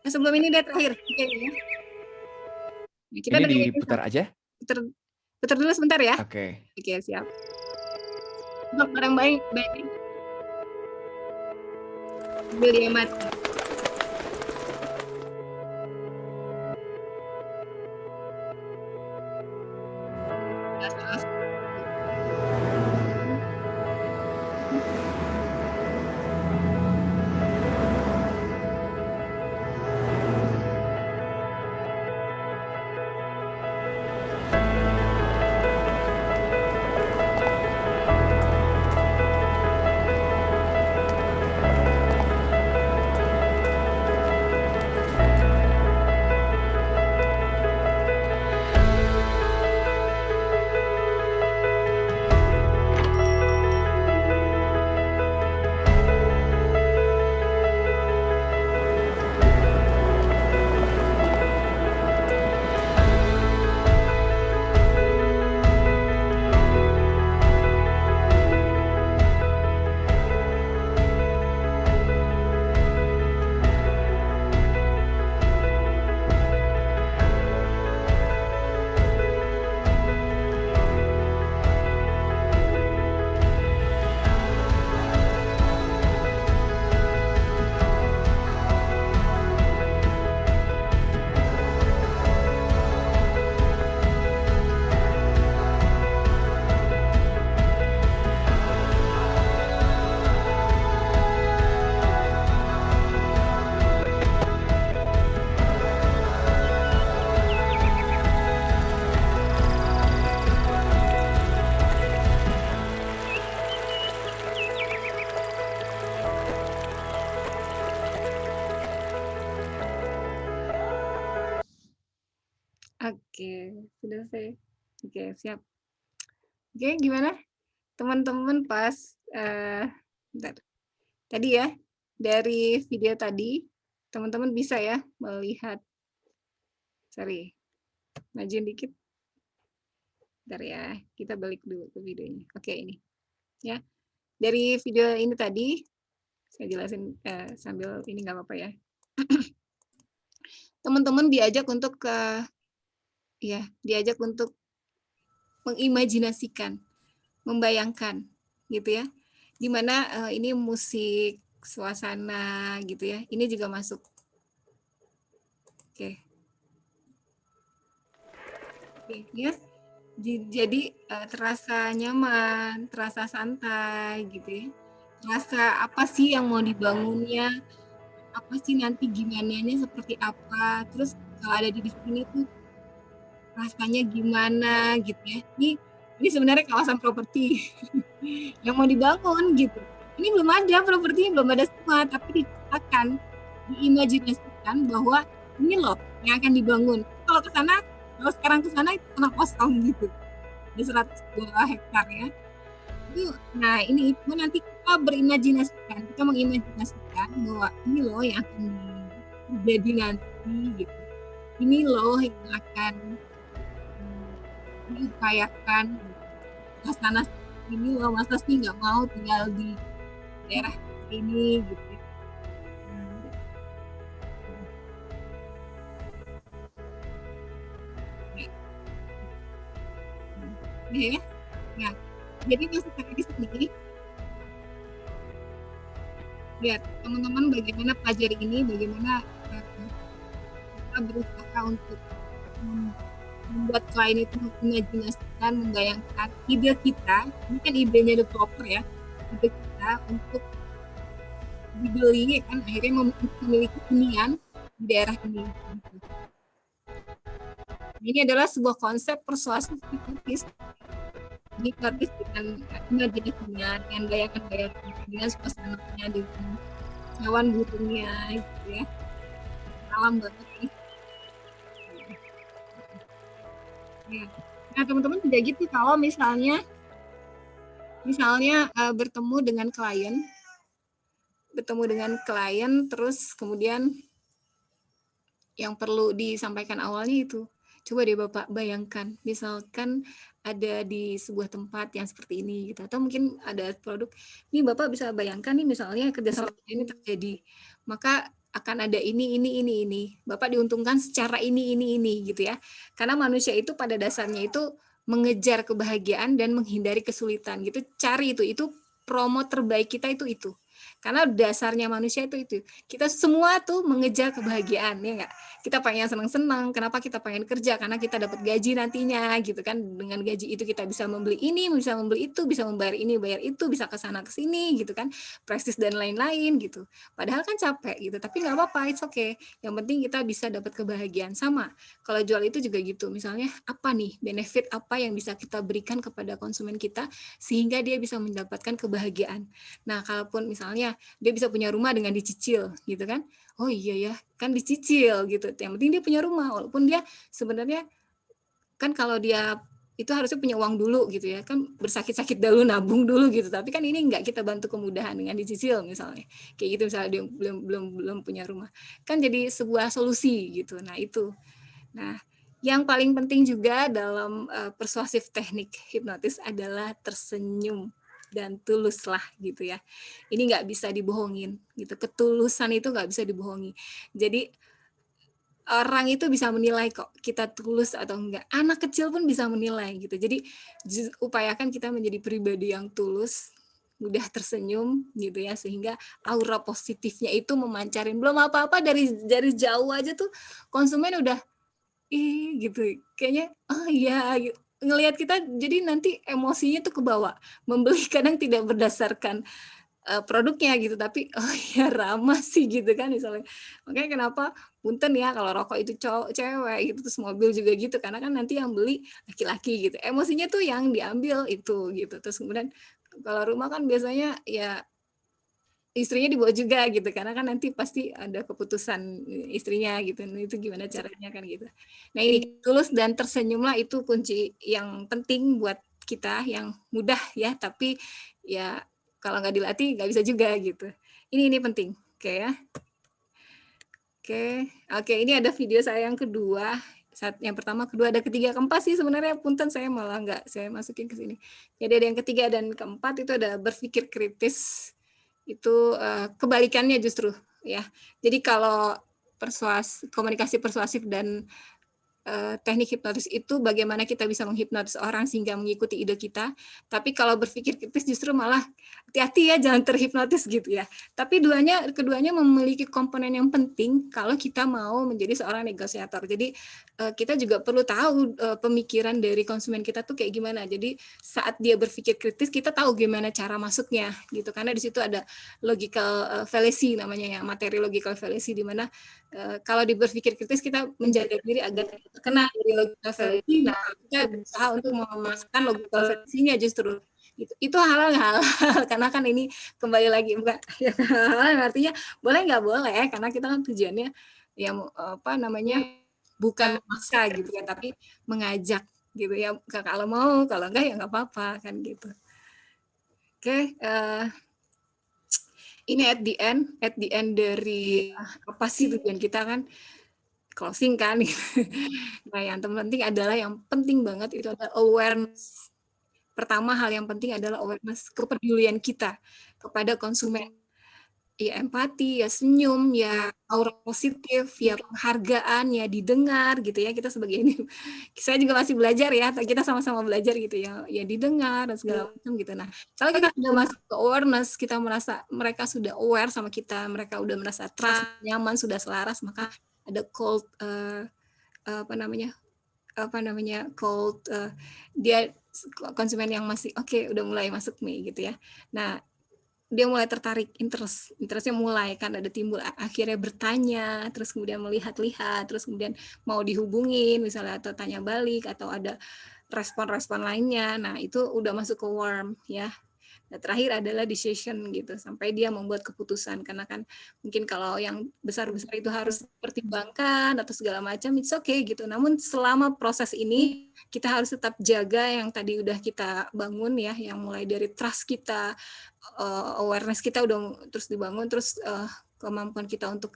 sebelum ini deh terakhir. Oke, ya. Nah, kita ini diputar aja? Putar dulu sebentar ya. Oke, siap. Barang baik. Sambil dia mati. Oke, sudah selesai. Oke, siap. Oke, gimana? Teman-teman pas bentar. Tadi ya, dari video tadi, teman-teman bisa ya melihat, sorry, majuin dikit. Bentar ya, kita balik dulu ke videonya. Oke, ini. Ya, dari video ini tadi, saya jelasin sambil ini nggak apa-apa ya. Teman-teman diajak untuk diajak untuk mengimajinasikan, membayangkan, gitu ya. Dimana ini musik, suasana, gitu ya. Ini juga masuk. Oke, ya. Jadi terasa nyaman, terasa santai, gitu ya. Terasa apa sih yang mau dibangunnya? Apa sih nanti gimananya seperti apa? Terus kalau ada di sini tuh rasanya gimana gitu ya. Ini sebenarnya kawasan properti yang mau dibangun gitu. Ini belum ada propertinya, belum ada semua, tapi diciptakan, diimajinasikan bahwa ini loh yang akan dibangun. Kalau sekarang ke sana itu tanah kosong gitu. Ada 102 hektar ya. Nah ini itu nanti kita berimajinasikan, kita mengimajinasikan bahwa ini loh yang akan terjadi nanti gitu. Ini loh yang akan diupayakan suasana ini loh, masa sih nggak mau tinggal di daerah ini gitu. Ya, nah, jadi maksudnya di sini lihat teman-teman bagaimana pelajari ini, bagaimana kita berusaha untuk membuat klien itu mengimajinasikan, membayangkan ide kita, ini kan idenya developer ya, ide kita untuk dibeli kan akhirnya memiliki hunian di daerah ini. Ini adalah sebuah konsep persuasif hipnotis. Hipnotis dengan imajinasinya, dengan bayangan-bayangan, dengan suasananya, dengan cawan burungnya, gitu ya. Alam banget nih. Ya. Nah, teman-teman juga gitu kalau misalnya bertemu dengan klien, terus kemudian yang perlu disampaikan awalnya itu, coba deh Bapak bayangkan, misalkan ada di sebuah tempat yang seperti ini gitu, atau mungkin ada produk, ini Bapak bisa bayangkan nih misalnya kerjasama ini terjadi, maka akan ada ini. Bapak diuntungkan secara ini gitu ya. Karena manusia itu pada dasarnya itu mengejar kebahagiaan dan menghindari kesulitan gitu. Cari itu promo terbaik kita itu. Karena dasarnya manusia itu. Kita semua tuh mengejar kebahagiaan, ya enggak? Kita pengen senang-senang, kenapa kita pengen kerja? Karena kita dapat gaji nantinya gitu kan. Dengan gaji itu kita bisa membeli ini, bisa membeli itu, bisa membayar ini, bayar itu, bisa ke sana ke sini gitu kan. Prestis dan lain-lain gitu. Padahal kan capek gitu, tapi nggak apa-apa, it's okay. Yang penting kita bisa dapat kebahagiaan. Sama, kalau jual itu juga gitu. Misalnya apa nih benefit apa yang bisa kita berikan kepada konsumen kita sehingga dia bisa mendapatkan kebahagiaan. Nah, kalaupun misalnya dia bisa punya rumah dengan dicicil gitu kan. Oh iya ya, kan dicicil gitu. Yang penting dia punya rumah, walaupun dia sebenarnya kan kalau dia itu harusnya punya uang dulu gitu ya, kan bersakit-sakit dulu nabung dulu gitu. Tapi kan ini enggak, kita bantu kemudahan dengan dicicil misalnya. Kayak gitu misalnya dia belum punya rumah. Kan jadi sebuah solusi gitu. Nah, itu. Nah, yang paling penting juga dalam persuasif teknik hipnotis adalah tersenyum dan tulus lah gitu ya. Ini nggak bisa dibohongin gitu. Ketulusan itu nggak bisa dibohongi. Jadi orang itu bisa menilai kok kita tulus atau enggak. Anak kecil pun bisa menilai gitu. Jadi upayakan kita menjadi pribadi yang tulus, mudah tersenyum gitu ya, sehingga aura positifnya itu memancarin. Belum apa-apa dari jauh aja tuh konsumen udah gitu. Kayaknya oh iya gitu. Ngelihat kita jadi nanti emosinya tuh kebawa. Membeli kadang tidak berdasarkan produknya gitu, tapi oh ya ramah sih gitu kan misalnya. Makanya kenapa punten ya kalau rokok itu cowok cewek gitu, terus mobil juga gitu, karena kan nanti yang beli laki-laki gitu. Emosinya tuh yang diambil itu gitu. Terus kemudian kalau rumah kan biasanya ya istrinya dibawa juga gitu, karena kan nanti pasti ada keputusan istrinya gitu. Nah, itu gimana caranya kan gitu. Nah, ini tulus dan tersenyumlah itu kunci yang penting buat kita yang mudah ya, tapi ya kalau nggak dilatih nggak bisa juga gitu. Ini penting. Oke ya. Oke, ini ada video saya yang kedua. Yang pertama, kedua, ada ketiga, keempat sih sebenarnya. Punten saya malah nggak saya masukin ke sini. Jadi ada yang ketiga dan keempat itu ada berpikir kritis. Itu kebalikannya justru ya. Jadi kalau komunikasi persuasif dan teknik hipnotis itu bagaimana kita bisa menghipnotis orang sehingga mengikuti ide kita. Tapi kalau berpikir kritis justru malah hati-hati ya, jangan terhipnotis gitu ya. Tapi keduanya memiliki komponen yang penting kalau kita mau menjadi seorang negosiator. Jadi kita juga perlu tahu pemikiran dari konsumen kita tuh kayak gimana. Jadi saat dia berpikir kritis, kita tahu gimana cara masuknya gitu. Karena di situ ada logical fallacy namanya ya, materi logical fallacy, di mana kalau berpikir kritis kita menjaga diri agar terkena dari logical fallacy. Nah, kita berusaha untuk memasukkan logical fallacy-nya justru. Itu halal nggak halal, karena kan ini kembali lagi bukan ya, halal artinya boleh nggak boleh, karena kita kan tujuannya yang bukan memaksa gitu ya, tapi mengajak gitu ya. Kalau mau, kalau enggak ya nggak apa-apa kan gitu. Oke, ini at the end dari apa sih tujuan kita kan, closing kan. Nah, yang terpenting adalah yang penting banget itu adalah awareness. Pertama, hal yang penting adalah awareness, kepedulian kita kepada konsumen. Ya empati, ya senyum, ya aura positif, ya penghargaan, ya didengar gitu ya. Kita sebagai ini, saya juga masih belajar ya, kita sama-sama belajar gitu ya, ya didengar dan segala macam gitu. Nah, kalau kita sudah masuk ke awareness, kita merasa mereka sudah aware sama kita, mereka udah merasa trust, nyaman, sudah selaras, maka ada cold cold dia konsumen yang masih oke, udah mulai masuk nih gitu ya. Nah, dia mulai tertarik, interestnya mulai kan ada timbul, akhirnya bertanya, terus kemudian melihat-lihat, terus kemudian mau dihubungin misalnya atau tanya balik atau ada respon-respon lainnya. Nah, itu udah masuk ke warm ya. Nah, terakhir adalah decision gitu, sampai dia membuat keputusan. Karena kan mungkin kalau yang besar-besar itu harus pertimbangkan atau segala macam, it's okay gitu. Namun selama proses ini kita harus tetap jaga yang tadi udah kita bangun ya, yang mulai dari trust kita, awareness kita udah terus dibangun, terus kemampuan kita untuk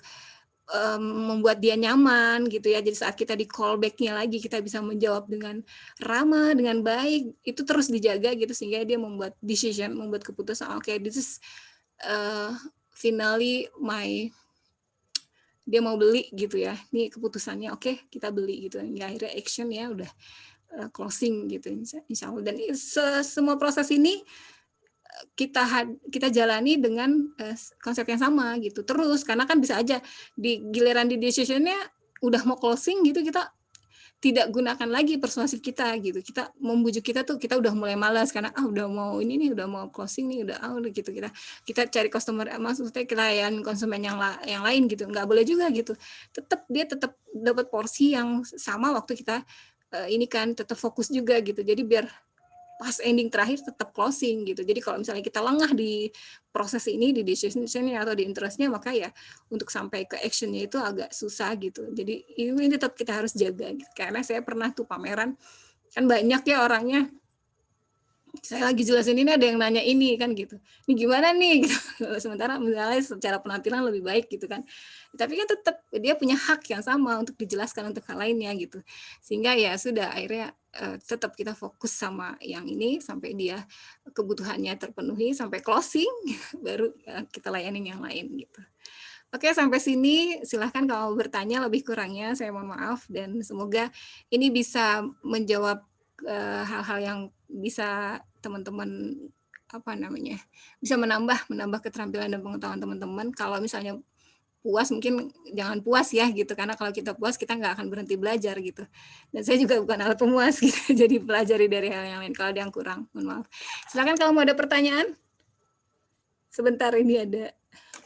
membuat dia nyaman gitu ya. Jadi saat kita di callback-nya lagi kita bisa menjawab dengan ramah, dengan baik, itu terus dijaga gitu sehingga dia membuat decision, membuat keputusan, oke, this is finally dia mau beli gitu ya. Ini keputusannya oke, kita beli gitu. Hingga akhirnya action ya udah closing gitu insya Allah. Dan semua proses ini kita jalani dengan konsep yang sama gitu terus, karena kan bisa aja di giliran di decision-nya udah mau closing gitu, kita tidak gunakan lagi persuasif kita gitu, kita membujuk kita tuh kita udah mulai malas karena udah mau ini nih, udah mau closing nih, udah gitu, kita cari customer, maksudnya klien konsumen yang lain gitu, nggak boleh juga gitu, dia tetap dapat porsi yang sama waktu kita ini kan tetap fokus juga gitu, jadi biar pas ending terakhir tetap closing gitu. Jadi kalau misalnya kita lengah di proses ini, di decision-nya atau di interest-nya, maka ya untuk sampai ke action-nya itu agak susah gitu. Jadi ini tetap kita harus jaga gitu. Karena saya pernah tuh pameran, kan banyak ya orangnya, saya lagi jelasin ini ada yang nanya ini kan gitu, ini gimana nih gitu. Sementara misalnya secara penampilan lebih baik gitu kan, tapi kan tetap dia punya hak yang sama untuk dijelaskan untuk hal lainnya gitu, sehingga ya sudah akhirnya tetap kita fokus sama yang ini sampai dia kebutuhannya terpenuhi sampai closing baru kita layanin yang lain gitu. Oke, sampai sini silahkan kalau bertanya, lebih kurangnya saya mohon maaf, dan semoga ini bisa menjawab hal-hal yang bisa teman-teman bisa menambah keterampilan dan pengetahuan teman-teman. Kalau misalnya puas, mungkin jangan puas ya gitu, karena kalau kita puas kita nggak akan berhenti belajar gitu. Dan saya juga bukan alat pemuas gitu, jadi pelajari dari hal yang lain. Kalau ada yang kurang, mohon maaf. Silakan kalau mau ada pertanyaan. Sebentar, ini ada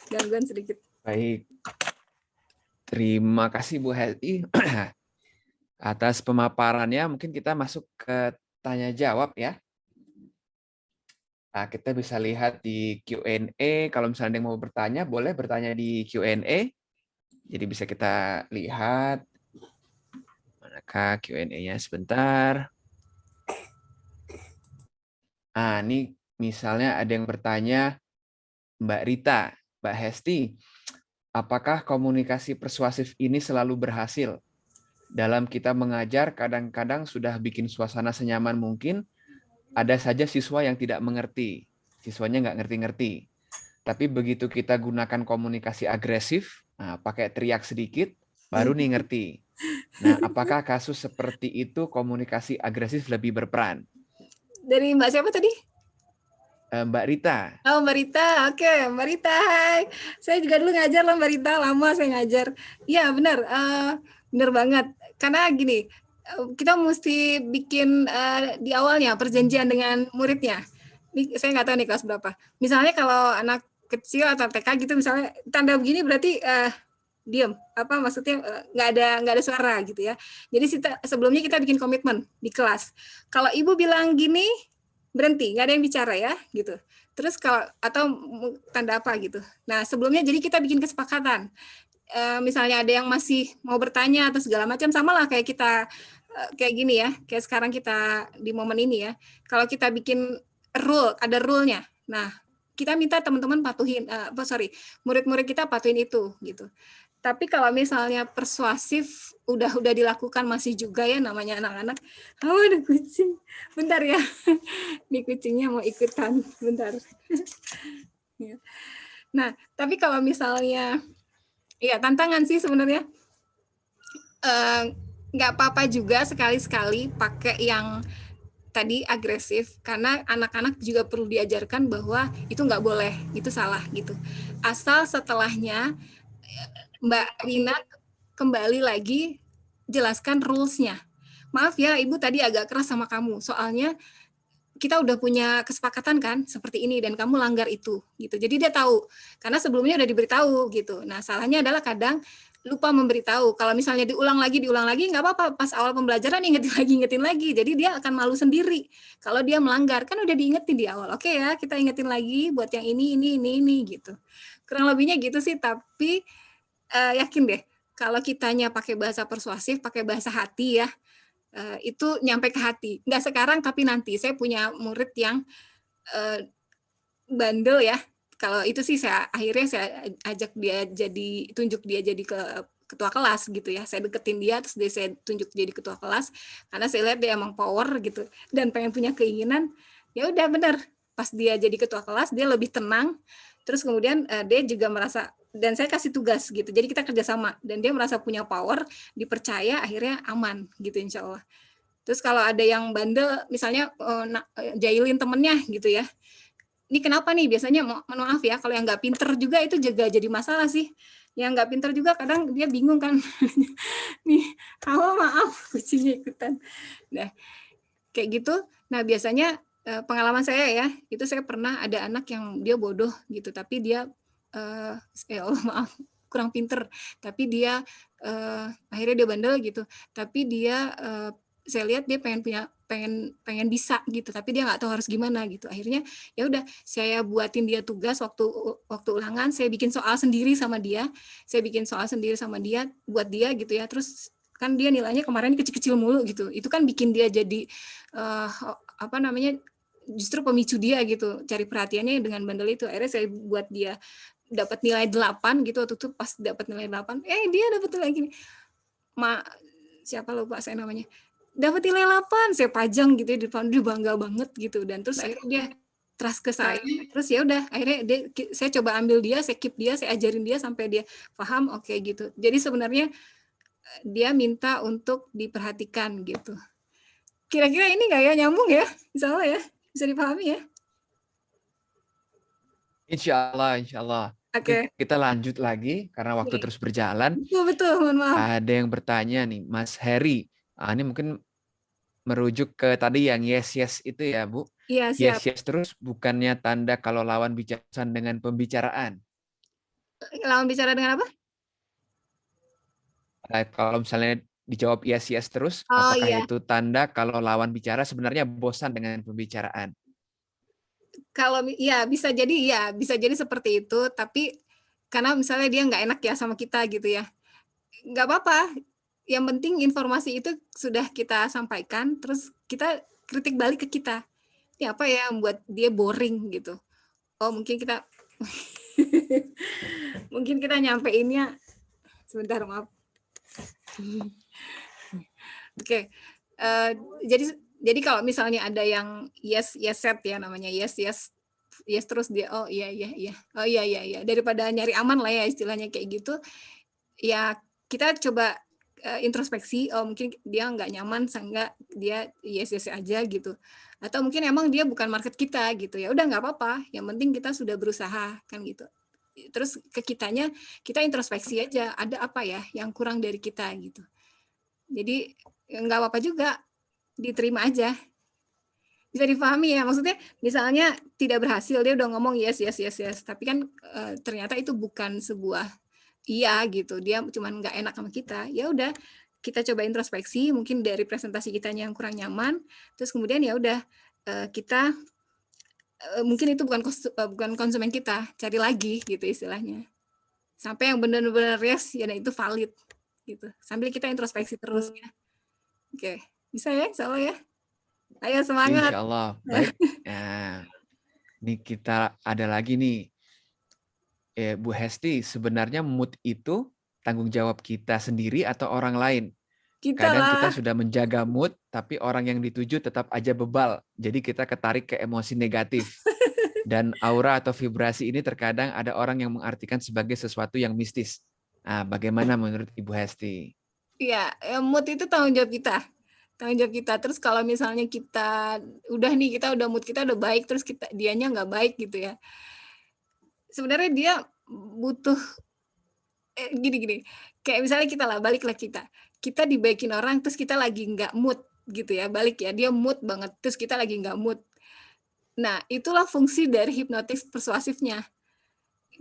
gangguan sedikit. Baik. Terima kasih Bu Hesti atas pemaparannya. Mungkin kita masuk ke tanya jawab ya. Nah, kita bisa lihat di Q&A. Kalau misalnya ada yang mau bertanya, boleh bertanya di Q&A. Jadi bisa kita lihat. Manakah Q&A-nya sebentar. Nah, ini misalnya ada yang bertanya, Mbak Rita, Mbak Hesti, apakah komunikasi persuasif ini selalu berhasil? Dalam kita mengajar, kadang-kadang sudah bikin suasana senyaman mungkin, ada saja siswa yang tidak mengerti. Siswanya nggak ngerti-ngerti. Tapi begitu kita gunakan komunikasi agresif, nah, pakai teriak sedikit, baru nih ngerti. Nah, apakah kasus seperti itu komunikasi agresif lebih berperan? Dari Mbak siapa tadi? Mbak Rita. Oh, Mbak Rita. Oke, Mbak Rita. Hai. Saya juga dulu ngajar loh, Mbak Rita. Lama saya ngajar. Iya, benar. Benar banget. Karena gini, kita mesti bikin di awalnya perjanjian dengan muridnya. Ini saya nggak tahu nih kelas berapa. Misalnya kalau anak kecil atau TK gitu, misalnya tanda begini berarti diam. Apa maksudnya nggak ada suara gitu ya. Jadi sebelumnya kita bikin komitmen di kelas. Kalau ibu bilang gini, berhenti, nggak ada yang bicara ya gitu. Terus kalau atau tanda apa gitu. Nah sebelumnya jadi kita bikin kesepakatan. Misalnya ada yang masih mau bertanya atau segala macam, sama lah kayak kita kayak gini ya, kayak sekarang kita di momen ini ya. Kalau kita bikin rule, ada rule-nya. Nah kita minta teman-teman patuhin, murid-murid kita patuhin itu gitu. Tapi kalau misalnya persuasif udah dilakukan masih juga ya, namanya anak-anak. Oh, ada kucing. Bentar ya. Ini kucingnya mau ikutan. Bentar. Nah, tapi kalau misalnya ya tantangan sih sebenarnya. Nggak apa-apa juga sekali-sekali pakai yang tadi agresif, karena anak-anak juga perlu diajarkan bahwa itu nggak boleh, itu salah gitu. Asal setelahnya Mbak Rina kembali lagi jelaskan rules-nya. Maaf ya, Ibu tadi agak keras sama kamu. Soalnya kita udah punya kesepakatan kan seperti ini dan kamu langgar itu gitu. Jadi dia tahu karena sebelumnya udah diberitahu gitu. Nah, salahnya adalah kadang lupa memberitahu. Kalau misalnya diulang lagi nggak apa-apa. Pas awal pembelajaran ingetin lagi. Jadi dia akan malu sendiri kalau dia melanggar. Kan udah diingetin di awal. Oke ya, kita ingetin lagi buat yang ini gitu. Kurang lebihnya gitu sih, tapi yakin deh kalau kitanya pakai bahasa persuasif, pakai bahasa hati ya, itu nyampe ke hati. Nggak sekarang, tapi nanti. Saya punya murid yang bandel ya. Kalau itu sih akhirnya saya ajak dia tunjuk dia jadi ketua kelas gitu ya. Saya deketin dia, terus saya tunjuk jadi ketua kelas, karena saya lihat dia emang power gitu, dan pengen punya keinginan. Ya udah bener, pas dia jadi ketua kelas, dia lebih tenang, terus kemudian dia juga merasa, dan saya kasih tugas gitu, jadi kita kerjasama, dan dia merasa punya power, dipercaya, akhirnya aman gitu insya Allah. Terus kalau ada yang bandel, misalnya jailin temennya gitu ya, ini kenapa nih, biasanya mohon maaf ya, kalau yang nggak pinter juga itu juga jadi masalah sih. Yang nggak pinter juga kadang dia bingung kan, nih, maaf, kucingnya ikutan. Nah, kayak gitu. Nah, biasanya pengalaman saya ya, itu saya pernah ada anak yang dia bodoh gitu, tapi dia, Allah maaf, kurang pinter, tapi dia akhirnya dia bandel gitu, tapi dia saya lihat dia pengen bisa gitu, tapi dia nggak tahu harus gimana gitu. Akhirnya ya udah saya buatin dia tugas waktu ulangan, saya bikin soal sendiri sama dia, buat dia gitu ya. Terus kan dia nilainya kemarin kecil-kecil mulu gitu. Itu kan bikin dia jadi justru pemicu dia gitu, cari perhatiannya dengan bandel itu. Akhirnya saya buat dia dapat nilai 8 gitu. Waktu itu pas dapat nilai 8, dia dapat nilai gini. Siapa lupa saya namanya. Dapat nilai 8, saya pajang gitu di depan, dia bangga banget gitu. Dan terus akhirnya dia trust ke saya. Terus ya udah, akhirnya saya coba ambil dia, saya keep dia, saya ajarin dia sampai dia paham, oke gitu. Jadi sebenarnya dia minta untuk diperhatikan gitu. Kira-kira ini nggak ya, nyambung ya? Insya Allah ya, bisa dipahami ya? Insya Allah. Oke. Kita lanjut lagi karena waktu terus berjalan. Betul, mohon maaf. Ada yang bertanya nih, Mas Heri. Ini mungkin merujuk ke tadi yang yes itu ya, Bu. Iya, siap. Yes terus bukannya tanda kalau lawan bicara dengan pembicaraan. Lawan bicara dengan apa? Kalau misalnya dijawab yes terus, Oh apakah iya. itu tanda kalau lawan bicara sebenarnya bosan dengan pembicaraan? Kalau ya bisa jadi seperti itu, tapi karena misalnya dia nggak enak ya sama kita gitu ya, nggak apa-apa. Yang penting informasi itu sudah kita sampaikan, terus kita kritik balik ke kita. Ini apa ya yang buat dia boring gitu. Oh mungkin kita mungkin kita nyampeinnya sebentar, maaf. Oke. Jadi kalau misalnya ada yang yes set ya namanya, yes terus dia oh iya oh iya daripada nyari aman lah ya istilahnya kayak gitu, ya kita coba introspeksi. Oh mungkin dia nggak nyaman sehingga dia yes aja gitu, atau mungkin emang dia bukan market kita gitu, ya udah nggak apa-apa, yang penting kita sudah berusaha kan gitu. Terus ke kitanya kita introspeksi aja, ada apa ya yang kurang dari kita gitu. Jadi nggak apa-apa juga, diterima aja. Bisa dipahami ya, maksudnya misalnya tidak berhasil, dia udah ngomong yes, tapi kan ternyata itu bukan sebuah iya gitu, dia cuman nggak enak sama kita. Ya udah, kita coba introspeksi, mungkin dari presentasi kitanya yang kurang nyaman, terus kemudian ya udah kita mungkin itu bukan konsumen kita, cari lagi gitu istilahnya. Sampai yang benar-benar yes, ya itu valid gitu. Sambil kita introspeksi terus ya. Oke, bisa ya, insya Allah ya. Ayo semangat. Insya Allah. Baik. Nah, ini kita ada lagi nih. Bu Hesti, sebenarnya mood itu tanggung jawab kita sendiri atau orang lain? Kadang kita sudah menjaga mood, tapi orang yang dituju tetap aja bebal. Jadi kita ketarik ke emosi negatif. Dan aura atau vibrasi ini terkadang ada orang yang mengartikan sebagai sesuatu yang mistis. Nah, bagaimana menurut Ibu Hesti? Iya, mood itu tanggung jawab kita. Terus kalau misalnya kita udah mood kita udah baik, terus dianya nggak baik gitu ya. Sebenarnya dia butuh gini. Kayak misalnya baliklah kita dibaikin orang, terus kita lagi nggak mood gitu ya, balik ya, dia mood banget, terus kita lagi nggak mood. Nah, itulah fungsi dari hipnotis persuasifnya.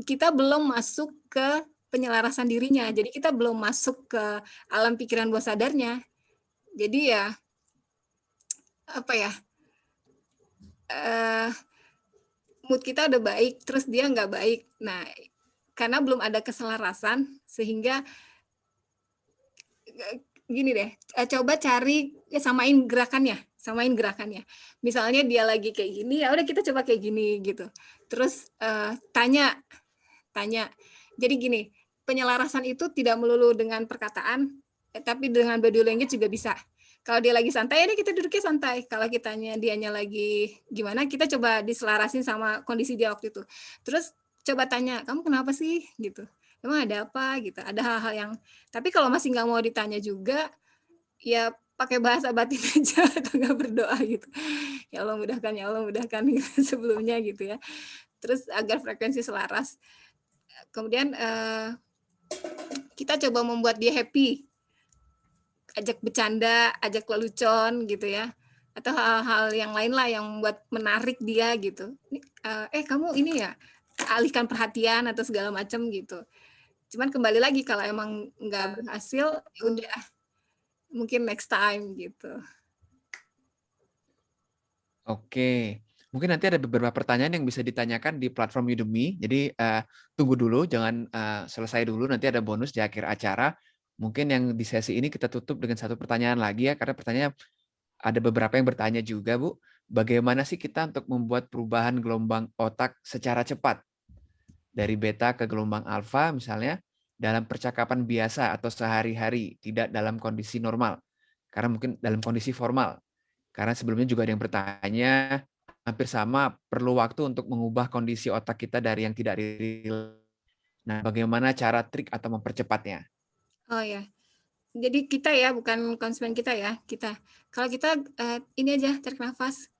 Kita belum masuk ke penyelarasan dirinya. Jadi kita belum masuk ke alam pikiran bawah sadarnya. Jadi ya apa ya? Mood kita udah baik, terus dia nggak baik. Nah, karena belum ada keselarasan, sehingga gini deh, coba cari samain gerakannya. Misalnya dia lagi kayak gini, ya udah kita coba kayak gini gitu. Terus tanya. Jadi gini, penyelarasan itu tidak melulu dengan perkataan, tapi dengan body language juga bisa. Kalau dia lagi santai, ya kita duduknya santai. Kalau dianya lagi gimana, kita coba diselarasin sama kondisi dia waktu itu. Terus coba tanya, kamu kenapa sih? Gitu. Emang ada apa? Gitu. Ada hal-hal yang. Tapi kalau masih nggak mau ditanya juga, ya pakai bahasa batin aja atau nggak berdoa gitu. Ya Allah mudahkan gitu, sebelumnya gitu ya. Terus agar frekuensi selaras. Kemudian kita coba membuat dia happy, ajak bercanda, ajak lelucon gitu ya, atau hal-hal yang lain lah yang membuat menarik dia gitu. Kamu ini ya, alihkan perhatian atau segala macam gitu. Cuman kembali lagi kalau emang nggak berhasil, ya udah mungkin next time gitu. Oke, mungkin nanti ada beberapa pertanyaan yang bisa ditanyakan di platform Udemy. Jadi tunggu dulu, jangan selesai dulu. Nanti ada bonus di akhir acara. Mungkin yang di sesi ini kita tutup dengan satu pertanyaan lagi ya, karena pertanyaan ada beberapa yang bertanya juga, Bu. Bagaimana sih kita untuk membuat perubahan gelombang otak secara cepat dari beta ke gelombang alfa misalnya dalam percakapan biasa atau sehari-hari, tidak dalam kondisi normal. Karena mungkin dalam kondisi formal. Karena sebelumnya juga ada yang bertanya, hampir sama, perlu waktu untuk mengubah kondisi otak kita dari yang tidak real. Nah, bagaimana cara trik atau mempercepatnya? Oh ya, jadi kita ya, bukan konsumen kita ya, kita. Kalau kita ini aja, tarik nafas,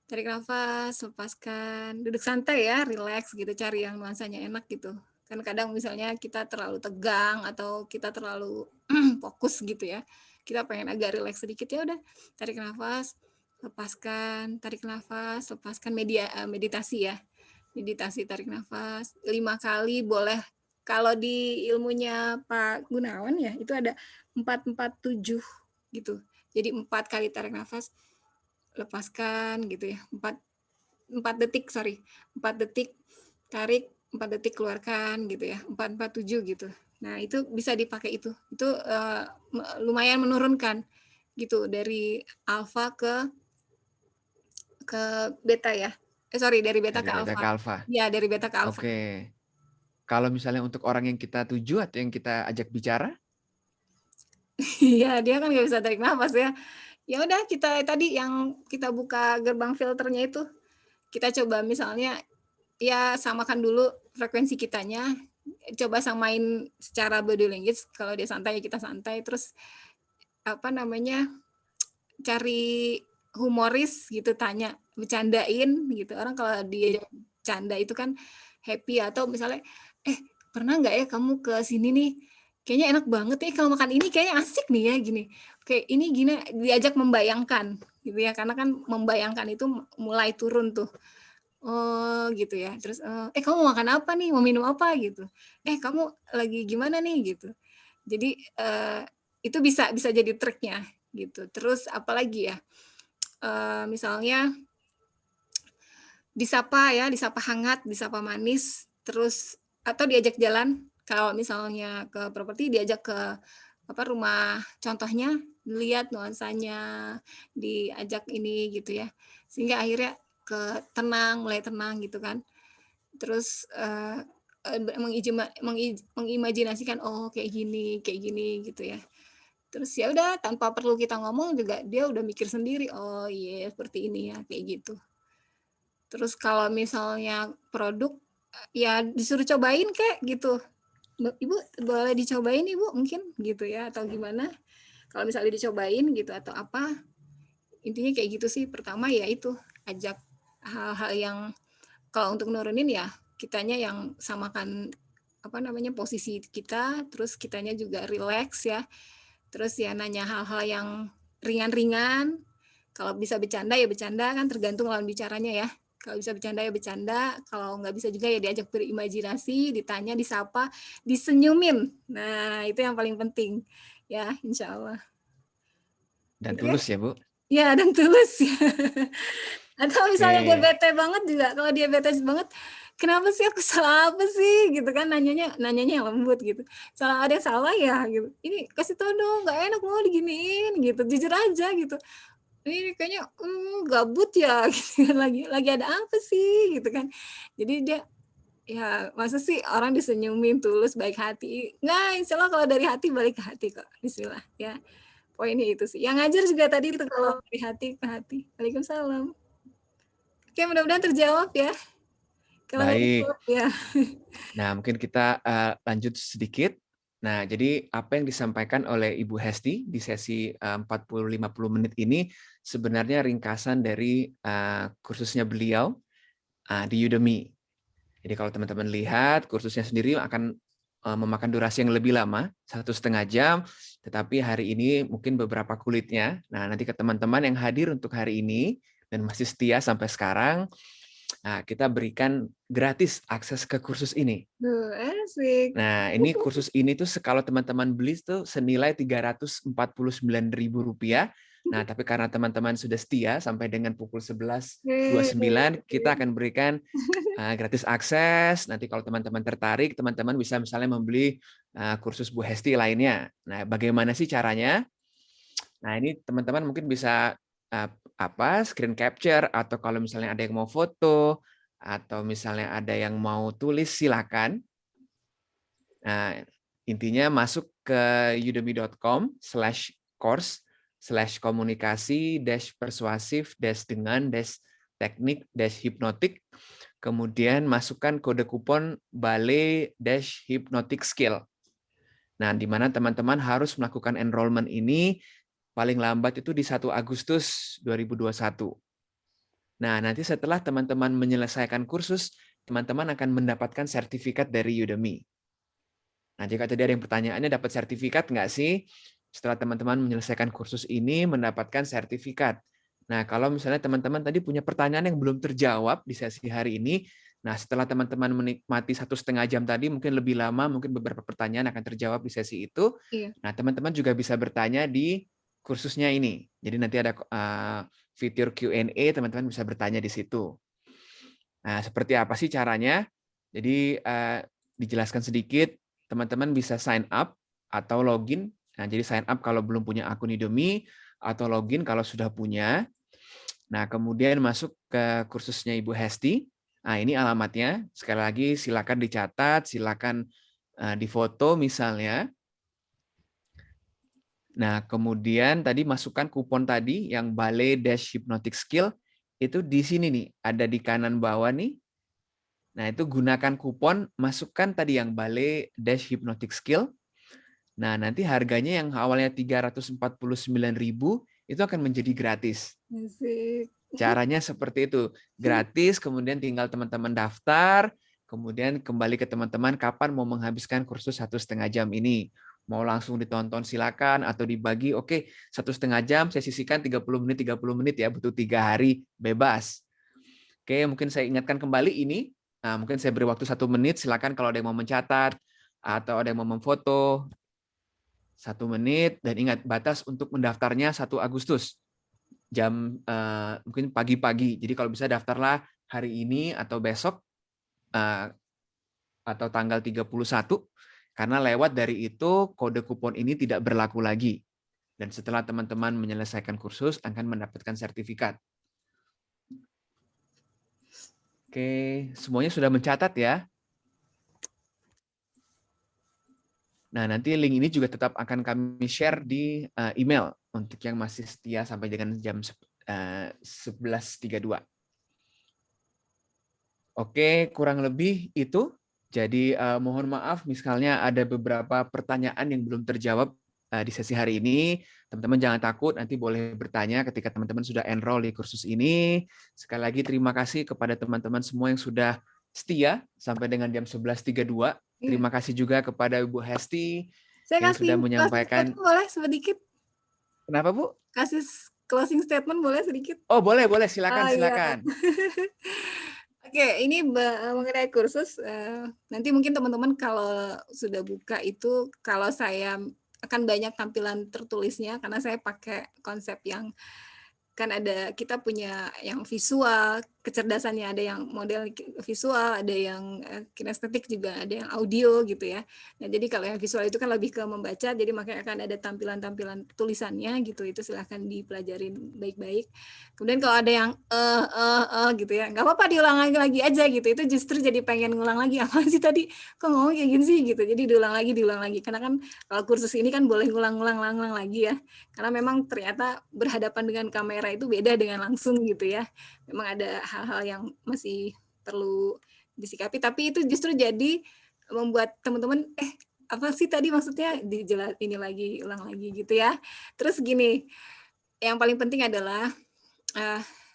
lepaskan, duduk santai ya, relax gitu, cari yang nuansanya enak gitu. Kan kadang misalnya kita terlalu tegang atau kita terlalu fokus gitu ya. Kita pengen agak relax sedikit, ya udah tarik nafas, lepaskan, tarik nafas, lepaskan, meditasi ya. Meditasi tarik nafas 5 kali boleh. Kalau di ilmunya Pak Gunawan ya, itu ada 4-4-7 gitu. Jadi 4 kali tarik nafas, lepaskan gitu ya. 4 detik, 4 detik tarik, 4 detik keluarkan gitu ya. 4-4-7 gitu. Nah, itu bisa dipakai itu. Itu lumayan menurunkan gitu dari alfa ke beta ya. Dari beta Dari ke beta alfa. ke alfa. Ya, dari beta ke alfa. Oke. Kalau misalnya untuk orang yang kita tuju atau yang kita ajak bicara? Iya, dia kan nggak bisa tarik nafas ya. Ya udah, kita tadi yang kita buka gerbang filternya itu, kita coba misalnya ya samakan dulu frekuensi kitanya, coba samain secara body language. Kalau dia santai, kita santai. Terus apa namanya, cari humoris gitu, tanya, bercandain gitu. Orang kalau dia canda itu kan happy. Atau misalnya, pernah nggak ya kamu ke sini nih, kayaknya enak banget ya kalau makan ini, kayaknya asik nih ya gini. Kayak ini gini, diajak membayangkan gitu ya, karena kan membayangkan itu mulai turun tuh. Oh gitu ya. Terus kamu mau makan apa nih? Mau minum apa gitu? Kamu lagi gimana nih gitu. Jadi itu bisa jadi triknya gitu. Terus apalagi ya? Misalnya disapa hangat, disapa manis, terus atau diajak jalan. Kalau misalnya ke properti, diajak ke rumah contohnya, lihat nuansanya, diajak ini gitu ya, sehingga akhirnya mulai tenang gitu kan. Terus mengimajinasikan, oh kayak gini gitu ya. Terus ya udah, tanpa perlu kita ngomong juga dia udah mikir sendiri, oh iya seperti ini ya, kayak gitu. Terus kalau misalnya produk, ya disuruh cobain kayak gitu. Ibu boleh dicobain Ibu mungkin gitu ya, atau gimana. Kalau misalnya dicobain gitu atau apa, intinya kayak gitu sih. Pertama ya itu, ajak hal-hal yang, kalau untuk nurunin ya kitanya yang samakan posisi kita, terus kitanya juga relax ya. Terus ya nanya hal-hal yang ringan-ringan, Kalau bisa bercanda ya bercanda, kan tergantung lawan bicaranya ya. Kalau bisa bercanda ya bercanda, kalau nggak bisa juga ya diajak berimajinasi, ditanya, disapa, disenyumin. Nah, itu yang paling penting ya, insya Allah. Dan Gitu ya? tulus ya, Bu? Ya, dan tulus ya. Atau misalnya dia Oke. bete banget juga, kalau dia bete banget, kenapa sih aku salah apa sih gitu kan, nanyanya yang lembut gitu. Salah ada yang salah ya gitu. Ini kasih tau dong, nggak enak mau diginiin gitu, jujur aja gitu. Ini kayaknya gabut ya gitu kan, lagi ada apa sih gitu kan. Jadi dia ya masa sih orang disenyumin tulus baik hati. Nah, insya Allah kalau dari hati balik ke hati kok. Bismillah ya. Poinnya itu sih. Yang ngajar juga tadi itu kalau dari hati ke hati. Waalaikumsalam. Oke, mudah-mudahan terjawab ya. Kalau nggak Baik. terjawab ya. Nah, mungkin kita lanjut sedikit. Nah, jadi apa yang disampaikan oleh Ibu Hesti di sesi 40-50 menit ini sebenarnya ringkasan dari kursusnya beliau di Udemy. Jadi kalau teman-teman lihat, kursusnya sendiri akan memakan durasi yang lebih lama, 1,5 jam, tetapi hari ini mungkin beberapa kulitnya. Nah, nanti ke teman-teman yang hadir untuk hari ini dan masih setia sampai sekarang, nah, kita berikan gratis akses ke kursus ini. Duh, asik. Nah, ini kursus ini tuh kalau teman-teman beli tuh senilai Rp349.000. Nah, tapi karena teman-teman sudah setia sampai dengan pukul 11.29, kita akan berikan gratis akses. Nanti kalau teman-teman tertarik, teman-teman bisa misalnya membeli kursus Bu Hesti lainnya. Nah, bagaimana sih caranya? Nah, ini teman-teman mungkin bisa screen capture, atau kalau misalnya ada yang mau foto, atau misalnya ada yang mau tulis, silakan. Nah, intinya masuk ke udemy.com/course/komunikasi-persuasif-dengan-teknik-hipnotik. Kemudian masukkan kode kupon Ballet-Hypnotic Skill. Nah, di mana teman-teman harus melakukan enrollment ini paling lambat itu di 1 Agustus 2021. Nah, nanti setelah teman-teman menyelesaikan kursus, teman-teman akan mendapatkan sertifikat dari Udemy. Nah, jika tadi ada yang pertanyaannya, dapat sertifikat nggak sih? Setelah teman-teman menyelesaikan kursus ini, mendapatkan sertifikat. Nah, kalau misalnya teman-teman tadi punya pertanyaan yang belum terjawab di sesi hari ini, nah setelah teman-teman menikmati 1,5 jam tadi, mungkin lebih lama, mungkin beberapa pertanyaan akan terjawab di sesi itu. Iya. Nah, teman-teman juga bisa bertanya di kursusnya ini. Jadi nanti ada fitur Q&A, teman-teman bisa bertanya di situ. Nah, seperti apa sih caranya? Jadi dijelaskan sedikit, teman-teman bisa sign up atau login. Nah, jadi sign up kalau belum punya akun Udemy, atau login kalau sudah punya. Nah, kemudian masuk ke kursusnya Ibu Hesti. Nah, ini alamatnya. Sekali lagi silakan dicatat, silakan difoto misalnya. Nah, kemudian tadi masukkan kupon tadi yang Ballet-Hypnotic Skill, itu di sini nih, ada di kanan bawah nih. Nah, itu gunakan kupon, masukkan tadi yang Ballet-Hypnotic Skill. Nah, nanti harganya yang awalnya Rp349.000 itu akan menjadi gratis. Asik. Caranya seperti itu, gratis, kemudian tinggal teman-teman daftar, kemudian kembali ke teman-teman kapan mau menghabiskan kursus 1,5 jam ini. Mau langsung ditonton silakan, atau dibagi, oke, 1,5 jam saya sisihkan 30 menit ya, butuh 3 hari, bebas. Oke, mungkin saya ingatkan kembali ini. Nah, mungkin saya beri waktu 1 menit, silakan kalau ada yang mau mencatat atau ada yang mau memfoto. 1 menit, dan ingat batas untuk mendaftarnya 1 Agustus. Jam mungkin pagi-pagi. Jadi kalau bisa daftarlah hari ini atau besok atau tanggal 31, karena lewat dari itu kode kupon ini tidak berlaku lagi. Dan setelah teman-teman menyelesaikan kursus akan mendapatkan sertifikat. Oke, semuanya sudah mencatat ya? Nah, nanti link ini juga tetap akan kami share di email untuk yang masih setia sampai dengan jam 11.32. Oke, kurang lebih itu. Jadi mohon maaf misalnya ada beberapa pertanyaan yang belum terjawab di sesi hari ini. Teman-teman jangan takut, nanti boleh bertanya ketika teman-teman sudah enroll di kursus ini. Sekali lagi terima kasih kepada teman-teman semua yang sudah setia sampai dengan jam 11.32. Terima kasih juga kepada Ibu Hesti Saya yang kasih sudah closing menyampaikan. statement boleh sedikit? Kenapa, Bu? Kasih closing statement boleh sedikit? Oh, boleh, silakan, Oh iya. silakan. Oke, ini mengenai kursus, nanti mungkin teman-teman kalau sudah buka itu, kalau saya akan banyak tampilan tertulisnya, karena saya pakai konsep yang kan ada, kita punya yang visual, kecerdasannya ada yang model visual, ada yang kinestetik juga, ada yang audio gitu ya. Nah, jadi kalau yang visual itu kan lebih ke membaca, jadi makanya akan ada tampilan-tampilan tulisannya gitu, itu silahkan dipelajarin baik-baik. Kemudian kalau ada yang gitu ya, nggak apa-apa diulang lagi aja gitu, itu justru jadi pengen ngulang lagi, apa sih tadi, kok ngomong kayak gini sih gitu, jadi diulang lagi, karena kan kalau kursus ini kan boleh ngulang lagi ya, karena memang ternyata berhadapan dengan kamera itu beda dengan langsung gitu ya. Memang ada hal-hal yang masih perlu disikapi, tapi itu justru jadi membuat teman-teman apa sih tadi maksudnya, dijelas ini lagi, ulang lagi gitu ya. Terus gini, yang paling penting adalah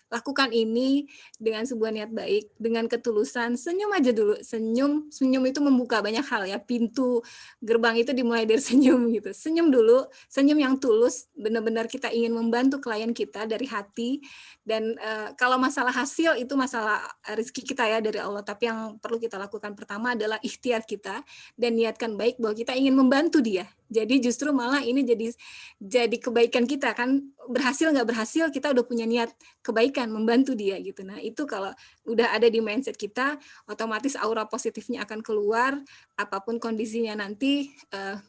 lakukan ini dengan sebuah niat baik, dengan ketulusan, senyum aja dulu, senyum itu membuka banyak hal ya, pintu gerbang itu dimulai dari senyum gitu, senyum dulu, senyum yang tulus, benar-benar kita ingin membantu klien kita dari hati, dan kalau masalah hasil itu masalah rezeki kita ya dari Allah, tapi yang perlu kita lakukan pertama adalah ikhtiar kita, dan niatkan baik bahwa kita ingin membantu dia, jadi justru malah ini jadi kebaikan kita kan, berhasil nggak berhasil kita udah punya niat kebaikan membantu dia gitu. Nah itu kalau udah ada di mindset kita, otomatis aura positifnya akan keluar, apapun kondisinya nanti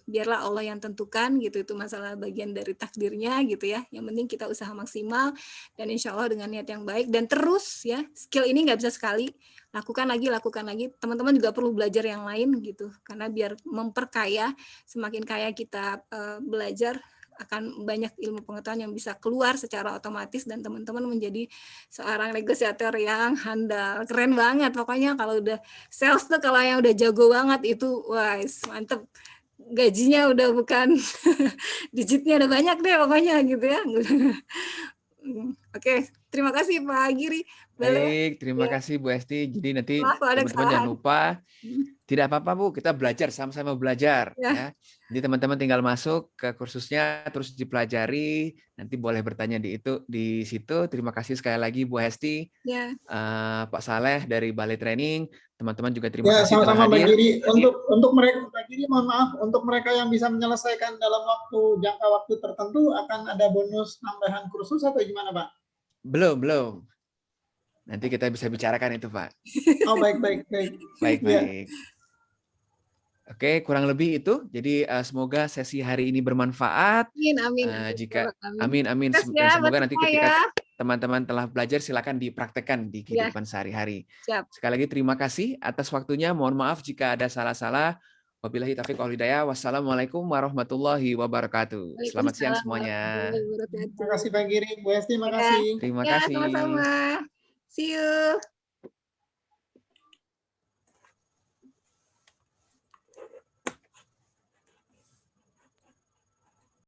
biarlah Allah yang tentukan gitu, itu masalah bagian dari takdirnya gitu ya. Yang penting kita usaha maksimal dan insya Allah dengan niat yang baik, dan terus ya, skill ini nggak bisa sekali, lakukan lagi. Teman-teman juga perlu belajar yang lain gitu, karena biar memperkaya, semakin kaya kita belajar, akan banyak ilmu pengetahuan yang bisa keluar secara otomatis, dan teman-teman menjadi seorang negosiator yang handal, keren banget pokoknya. Kalau udah sales tuh, kalau yang udah jago banget itu wah mantep, gajinya udah bukan digitnya udah banyak deh pokoknya gitu ya. Oke, terima kasih Pak Giri. Baik, terima kasih Bu Esti. Jadi nanti Maaf kalau ada teman-teman jangan kesalahan. lupa, tidak apa-apa Bu, kita belajar, sama-sama belajar. Ya. Ya. Jadi teman-teman tinggal masuk ke kursusnya, terus dipelajari, nanti boleh bertanya di situ. Terima kasih sekali lagi Bu Esti, Ya. Pak Saleh dari Balai Training, teman-teman juga terima Ya, kasih telah sama-sama Mbak hadir. Giri. Untuk mereka, Mbak Giri, mohon maaf, untuk mereka yang bisa menyelesaikan dalam jangka waktu tertentu, akan ada bonus tambahan kursus atau gimana Pak? Belum. Nanti kita bisa bicarakan itu Pak. Oh baik. Baik. Ya. Oke, kurang lebih itu. Jadi semoga sesi hari ini bermanfaat. Amin. Amin. Dan semoga nanti ketika teman-teman telah belajar, silakan dipraktekkan di kehidupan sehari-hari. Sekali lagi terima kasih atas waktunya. Mohon maaf jika ada salah-salah. Wabillahi taufiq wal hidayah. Wassalamualaikum warahmatullahi wabarakatuh. Selamat siang semuanya. Terima kasih Pak Giri, Bu Esti, terima kasih. Terima kasih. Sama-sama. See you.